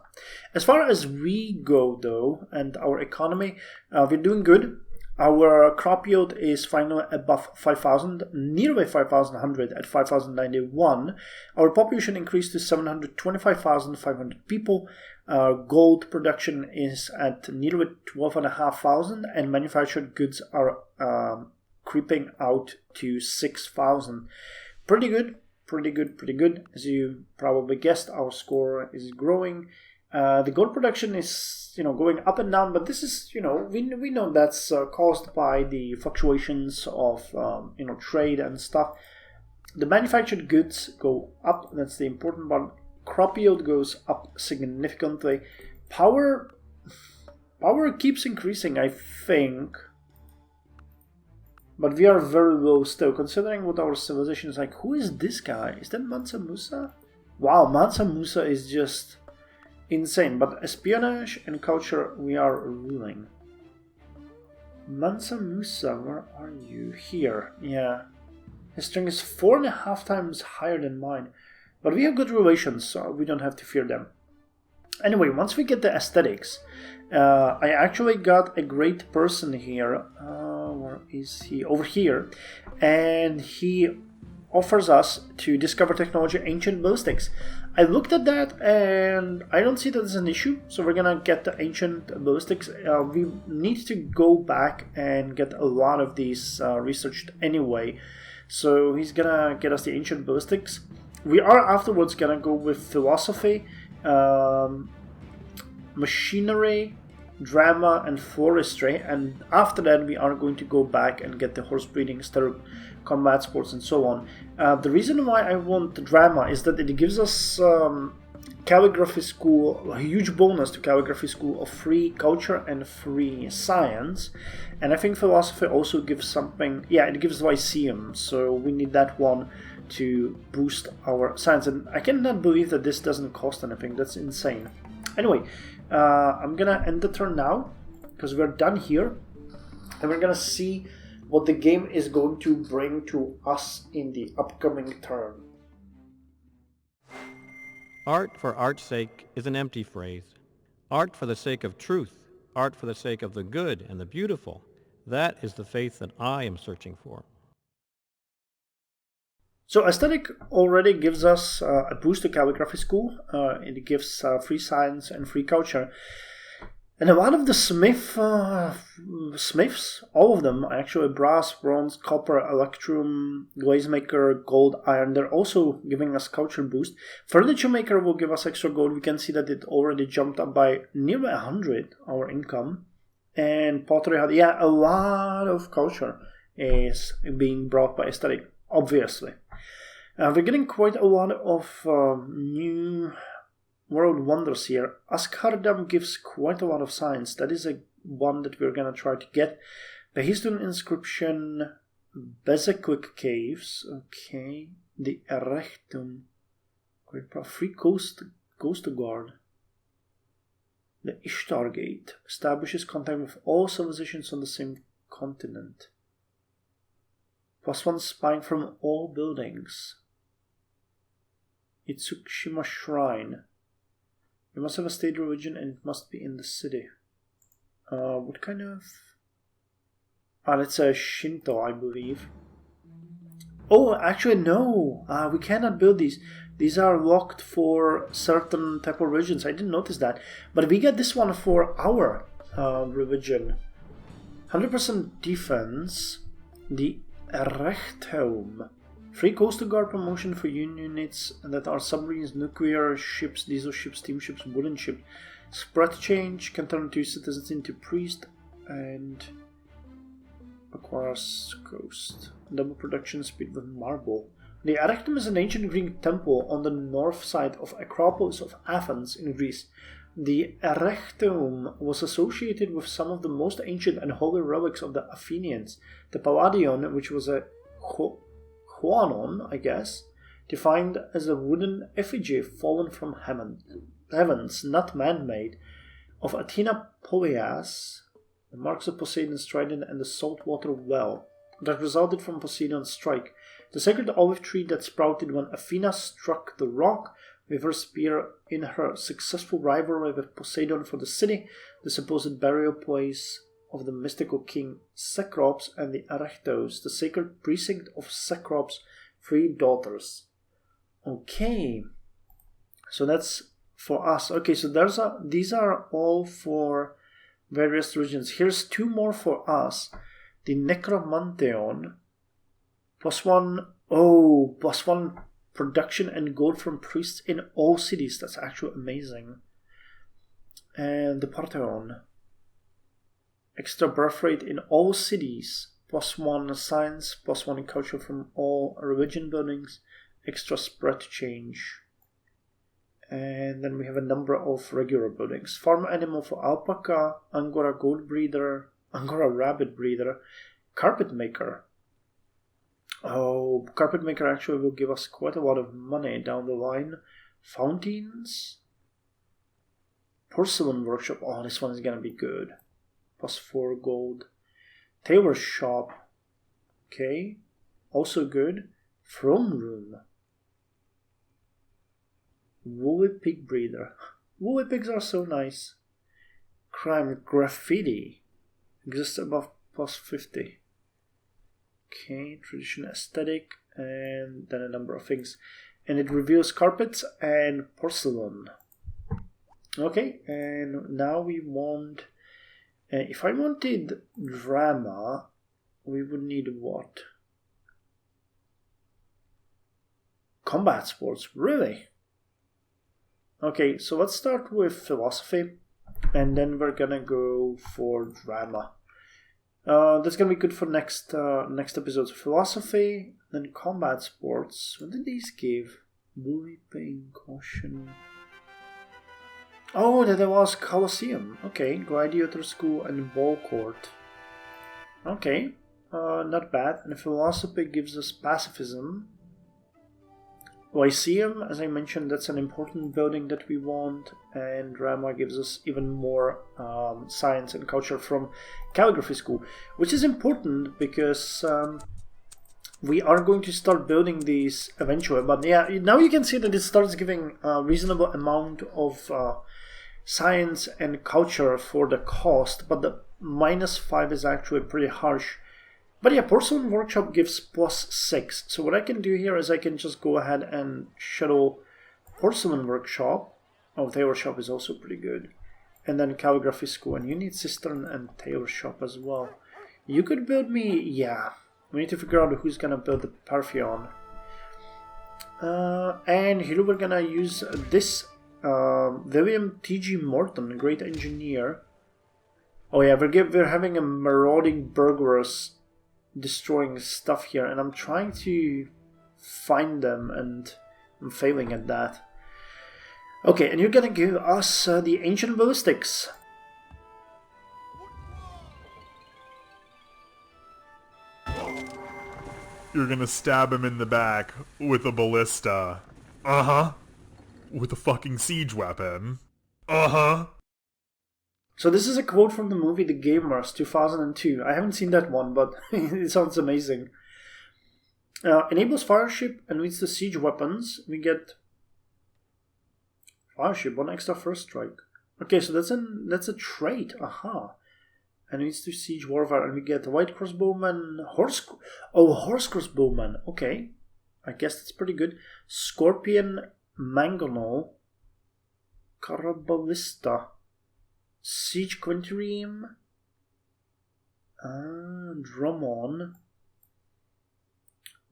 As far as we go, though, and our economy, we're doing good. Our crop yield is finally above 5,000, nearly 5,100 at 5,091. Our population increased to 725,500 people. Gold production is at nearly 12,500, and manufactured goods are creeping out to 6,000. Pretty good, pretty good, pretty good. As you probably guessed, our score is growing. The gold production is, you know, going up and down, but this is, you know, we know that's caused by the fluctuations of, you know, trade and stuff. The manufactured goods go up. That's the important part. Crop yield goes up significantly. Power keeps increasing, I think. But we are very low still, considering what our civilization is like. Who is this guy? Is that Mansa Musa? Wow, Mansa Musa is just insane. But espionage and culture, we are ruling. Mansa Musa, where are you? Here, yeah. His string is 4.5 times higher than mine. But we have good relations, so we don't have to fear them. Anyway, once we get the aesthetics, I actually got a great person here. Where is he? Over here. And he offers us to discover technology ancient ballistics. I looked at that and I don't see that as an issue, so we're gonna get the ancient ballistics. We need to go back and get a lot of these researched anyway, so he's gonna get us the ancient ballistics. We are afterwards gonna go with philosophy, machinery, drama, and forestry, and after that we are going to go back and get the horse breeding, stirrup, combat sports, and so on. The reason why I want the drama is that it gives us calligraphy school, a huge bonus to calligraphy school of free culture and free science, and I think philosophy also gives something. Yeah, it gives lyceum, so we need that one to boost our science, and I cannot believe that this doesn't cost anything. That's insane. Anyway, I'm gonna end the turn now because we're done here, and we're gonna see what the game is going to bring to us in the upcoming turn. Art for art's sake is an empty phrase. Art for the sake of truth, art for the sake of the good and the beautiful, that is the faith that I am searching for. So aesthetic already gives us a boost to calligraphy school. It gives free science and free culture. And a lot of the smiths, all of them, actually brass, bronze, copper, electrum, glazemaker, gold, iron, they're also giving us culture boost. Furniture maker will give us extra gold. We can see that it already jumped up by nearly 100, our income. And pottery, yeah, a lot of culture is being brought by aesthetic, obviously. We're getting quite a lot of new world wonders here. Askhardam gives quite a lot of science. That is a one that we're gonna try to get. The Histon inscription, Bezequick caves, okay. The Erechtum, great free coast guard. The Ishtar Gate establishes contact with all civilizations on the same continent. +1 spying from all buildings. Itsushima Shrine. You must have a state religion and it must be in the city. What kind of... that's a Shinto, I believe. Oh, actually no! We cannot build these. These are locked for certain type of religions. I didn't notice that. But we get this one for our religion. 100% defense. The Erechtheum. Free coastal guard promotion for units that are submarines, nuclear ships, diesel ships, steamships, wooden ships. Spread change can turn 2 citizens into priest and acquires coast. Double production speed with marble. The Erechtheum is an ancient Greek temple on the north side of Acropolis of Athens in Greece. The Erechtheum was associated with some of the most ancient and holy relics of the Athenians. The Palladion, which was a Huanon, I guess, defined as a wooden effigy fallen from heavens, not man-made, of Athena Polias, the marks of Poseidon's trident and the saltwater well that resulted from Poseidon's strike. The sacred olive tree that sprouted when Athena struck the rock with her spear in her successful rivalry with Poseidon for the city, the supposed burial place of the mystical king Cecrops, and the Erechthos, the sacred precinct of Cecrops' 3 daughters. Okay, so that's for us. Okay, so these are all for various regions. Here's 2 more for us. The Necromanteon, +1, +1 production and gold from priests in all cities. That's actually amazing. And the Parthenon, extra birth rate in all cities, +1 science, +1 culture from all religion buildings, extra spread change. And then we have a number of regular buildings. Farm animal for alpaca, Angora goat breeder, Angora rabbit breeder, carpet maker. Oh, carpet maker actually will give us quite a lot of money down the line. Fountains, porcelain workshop. Oh, this one is gonna be good. +4 gold. Tailor shop. Okay, also good. Throne room. Woolly pig breeder. Woolly pigs are so nice. Crime graffiti. Exists above +50. Okay, tradition aesthetic, and then a number of things. And it reveals carpets and porcelain. Okay, and now we want... if I wanted drama, we would need what? Combat sports, really? Okay, so let's start with philosophy, and then we're gonna go for drama. That's gonna be good for next episode. Philosophy, then combat sports. What did these give? Bully paying caution. Oh, there was Colosseum. Okay, gladiator school and ball court. Okay, not bad. And philosophy gives us pacifism. Lyceum, as I mentioned, that's an important building that we want, and drama gives us even more science and culture from calligraphy school, which is important because we are going to start building these eventually. But yeah, now you can see that it starts giving a reasonable amount of science and culture for the cost, but the -5 is actually pretty harsh. But yeah, Porcelain Workshop gives +6. So what I can do here is I can just go ahead and shuttle Porcelain Workshop. Oh, Tailor Shop is also pretty good. And then Calligraphy School. And you need Cistern and Tailor Shop as well. You could build me... Yeah. We need to figure out who's gonna build the Parthenon. And here we're gonna use this William T.G. Morton, great engineer. Oh yeah, we're having a marauding burglars destroying stuff here, and I'm trying to find them, and I'm failing at that. Okay, and you're gonna give us the ancient ballistics. You're gonna stab him in the back with a ballista. Uh-huh. With a fucking siege weapon. Uh-huh. So this is a quote from the movie The Gamers, 2002. I haven't seen that one, but it sounds amazing. Enables fireship and leads to siege weapons. We get fireship, 1 extra first strike. Okay, so that's a trait. Aha. And leads to siege warfare, and we get white crossbowman, horse crossbowman. Okay, I guess that's pretty good. Scorpion mangonel, carabalista. Siege Quintrium, Drummond,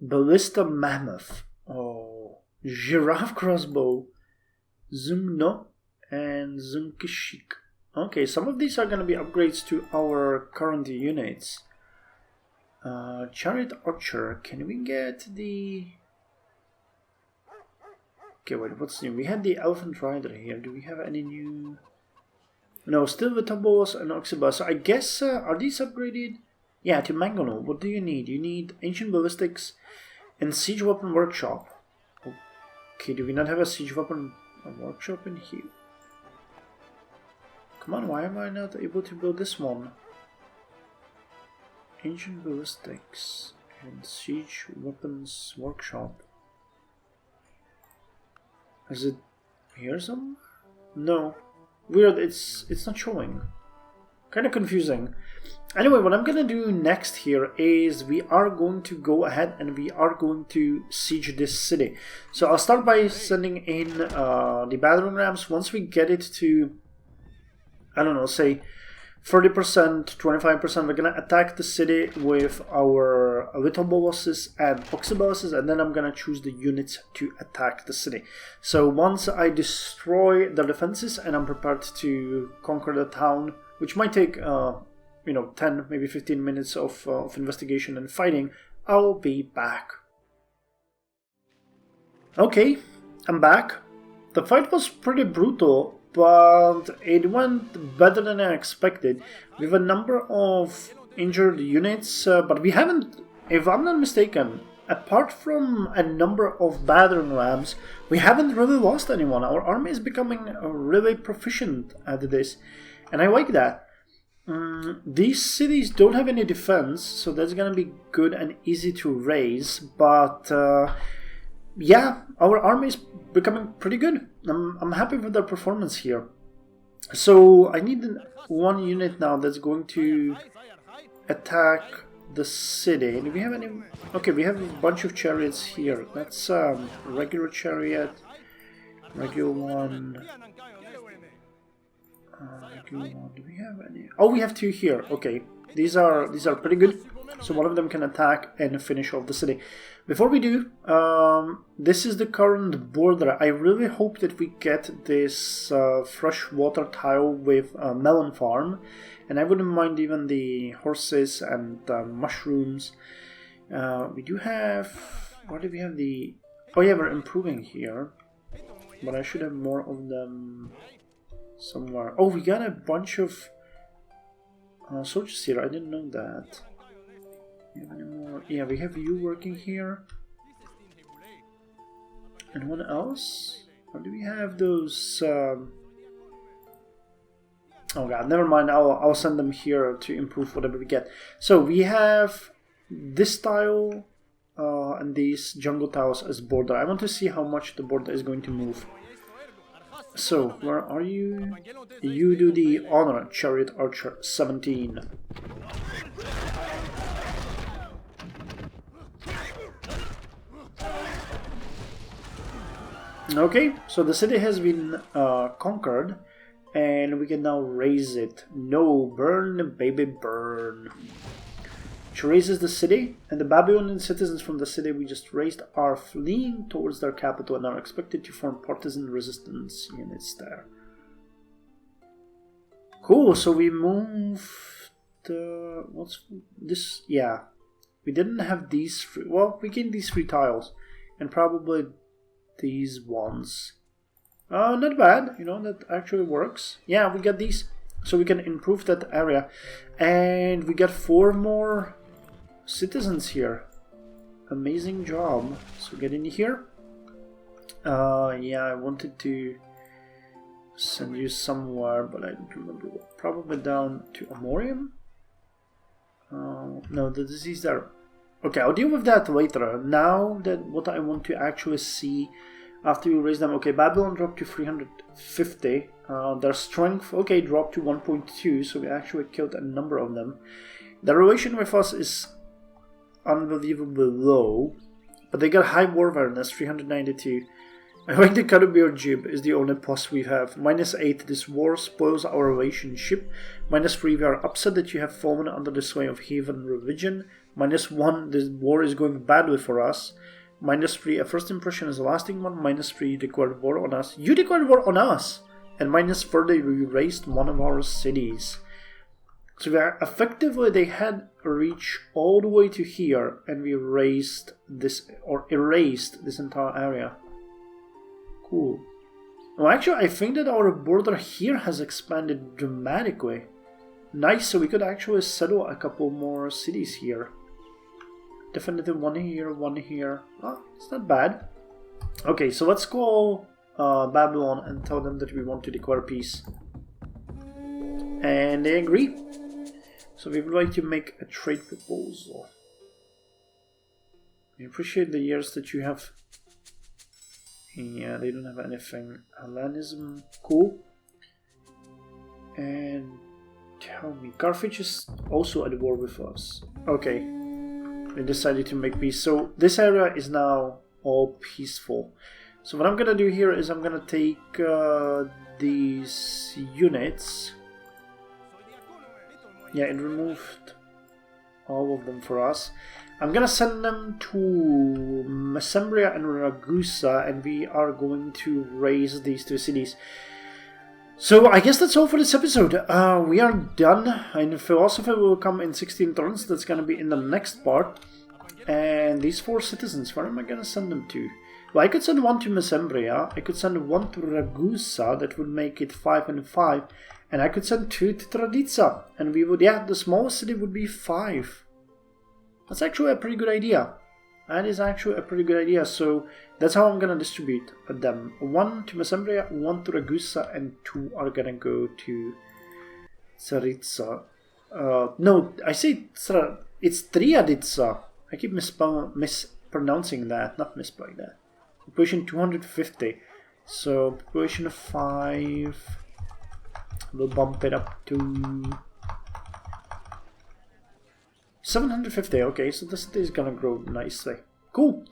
Ballista Mammoth, Giraffe Crossbow, Zumno, and Zumkishik. Okay, some of these are going to be upgrades to our current units. Chariot Archer, can we get the... Okay, wait, what's new? We had the Elephant Rider here. Do we have any new... No, still with Tobos and Oxybus. So I guess, are these upgraded? Yeah, to Mangonel. What do you need? You need Ancient Ballistics and Siege Weapon Workshop. Okay, do we not have a Siege Weapon Workshop in here? Come on, why am I not able to build this one? Ancient Ballistics and Siege Weapons Workshop. Is it here somewhere? No. Weird, it's not showing. Kind of confusing. Anyway, what I'm gonna do next here is we are going to go ahead and we are going to siege this city. So I'll start by sending in the battering rams. Once we get it to, I don't know, say 30%, 25%, we're gonna attack the city with our little bosses and proxy bosses, and then I'm gonna choose the units to attack the city. So once I destroy the defenses and I'm prepared to conquer the town, which might take 10, maybe 15 minutes of investigation and fighting, I'll be back. Okay, I'm back. The fight was pretty brutal, but it went better than I expected. We have a number of injured units, but we haven't, if I'm not mistaken, apart from a number of battering rams, we haven't really lost anyone. Our army is becoming really proficient at this, and I like that. These cities don't have any defense, so that's gonna be good and easy to raise, but yeah, our army is becoming pretty good. I'm happy with their performance here. So I need one unit now that's going to attack the city. Do we have any? Okay, we have a bunch of chariots here. That's regular chariot, regular one. Do we have any? Oh, we have two here. Okay, these are pretty good. So one of them can attack and finish off the city. Before we do, this is the current border. I really hope that we get this freshwater tile with melon farm, and I wouldn't mind even the horses and mushrooms. We do have. Where do we have the? Oh yeah, we're improving here, but I should have more of them somewhere. Oh, we got a bunch of soldiers here. I didn't know that. Do you have any more? Yeah, we have you working here. And what else? Or do we have those? Oh god, never mind. I'll send them here to improve whatever we get. So we have this tile and these jungle tiles as border. I want to see how much the border is going to move. So, where are you? You do the honor, Chariot Archer 17. Okay, so the city has been conquered, and we can now raise it. No, burn, baby, burn. Which raises the city, and the Babylonian citizens from the city we just raised are fleeing towards their capital and are expected to form partisan resistance units there. Cool, so we moved... what's this? Yeah, we didn't have these three... Well, we gained these 3 tiles, and probably these ones. Not bad, that actually works. Yeah, we got these, so we can improve that area. And we got 4 more citizens here. Amazing job. So get in here. Yeah, I wanted to send you somewhere, but I don't remember what. Probably down to Amorium? No, the disease there. Okay, I'll deal with that later. Now that what I want to actually see after you raise them. Okay, Babylon dropped to 350. Their strength, okay, dropped to 1.2, so we actually killed a number of them. Their relation with us is unbelievably low, but they got high war awareness, 392. I think the Caribbean Jib is the only plus we have. -8, this war spoils our relationship. -3, we are upset that you have fallen under the sway of heathen religion. -1, this war is going badly for us. -3, a first impression is a lasting one. -3, you declared war on us. You declared war on us! And -30, we raised one of our cities. So we are effectively, they had reached all the way to here, and we raised this, or erased this entire area. Cool. Well, actually, I think that our border here has expanded dramatically. Nice, so we could actually settle a couple more cities here. Definitely one here, one here. Oh, it's not bad. Okay, so let's call Babylon and tell them that we want to declare peace. And they agree. So we would like to make a trade proposal. We appreciate the years that you have. Yeah, they don't have anything. Hellenism, cool. And tell me, Carthage is also at war with us. Okay, they decided to make peace. So this area is now all peaceful. So what I'm gonna do here is I'm gonna take these units. Yeah, it removed all of them for us. I'm gonna send them to Mesembria and Ragusa, and we are going to raise these two cities. So I guess that's all for this episode. We are done, and Philosophy will come in 16 turns. That's gonna be in the next part. And these 4 citizens, where am I gonna send them to? Well, I could send one to Mesembria, I could send one to Ragusa, that would make it 5 and 5, and I could send 2 to Tradica, and we would, yeah, the smallest city would be 5. That's actually a pretty good idea. That is actually a pretty good idea, so that's how I'm gonna distribute them. 1 to Mesembria, 1 to Ragusa, and 2 are gonna go to Tsaritsa. No, I say it's Triadica. I keep mispronouncing that, not misspelling that. Population 250. So population 5. We'll bump it up to 750. Okay, so this is gonna grow nicely. Cool.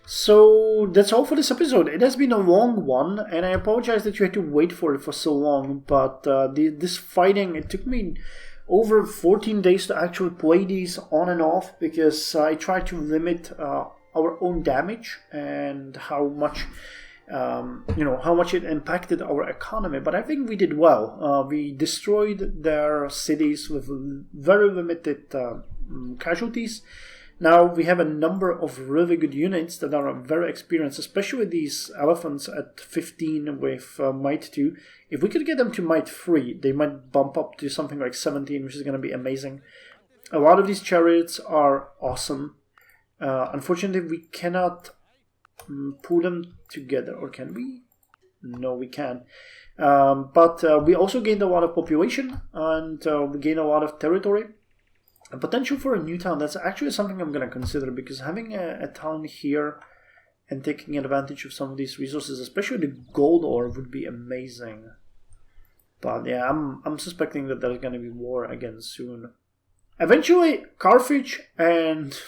So that's all for this episode. It has been a long one, and I apologize that you had to wait for it for so long. But this fighting, it took me over 14 days to actually play these on and off, because I tried to limit our own damage and how much how much it impacted our economy. But I think we did well. We destroyed their cities with very limited casualties. Now we have a number of really good units that are very experienced, especially these elephants at 15 with Might 2. If we could get them to Might 3, they might bump up to something like 17, which is going to be amazing. A lot of these chariots are awesome. Unfortunately, we cannot pull them together, or can we? No, we can. But we also gained a lot of population, and we gained a lot of territory. A potential for a new town, that's actually something I'm going to consider, because having a town here and taking advantage of some of these resources, especially the gold ore, would be amazing. But yeah, I'm suspecting that there's going to be war again soon. Eventually, Carthage and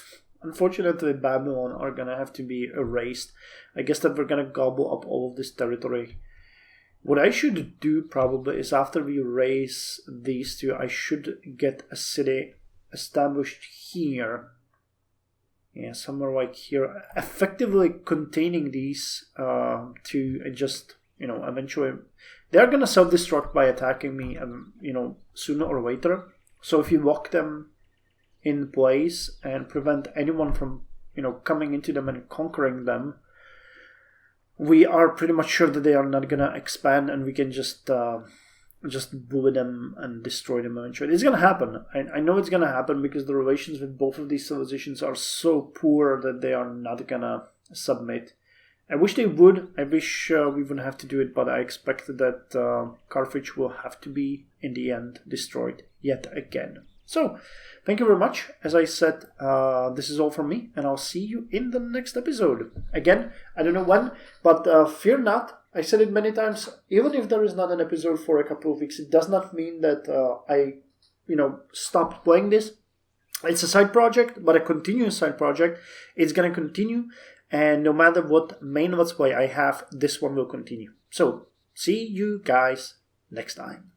unfortunately Babylon are going to have to be erased. I guess that we're going to gobble up all of this territory. What I should do probably is, after we raise these two, I should get a city established here. Yeah, somewhere like here, effectively containing these to just, eventually they're gonna self-destruct by attacking me, sooner or later. So if you lock them in place and prevent anyone from, coming into them and conquering them, we are pretty much sure that they are not gonna expand, and we can just bully them and destroy them eventually. It's gonna happen. I know it's gonna happen, because the relations with both of these civilizations are so poor that they are not gonna submit. I wish they would. I wish we wouldn't have to do it, but I expect that Carthage will have to be, in the end, destroyed yet again. So, thank you very much. As I said, this is all from me, and I'll see you in the next episode. Again, I don't know when, but fear not. I said it many times, even if there is not an episode for a couple of weeks, it does not mean that I stopped playing this. It's a side project, but a continuous side project. It's going to continue, and no matter what main Let's Play I have, this one will continue. So, see you guys next time.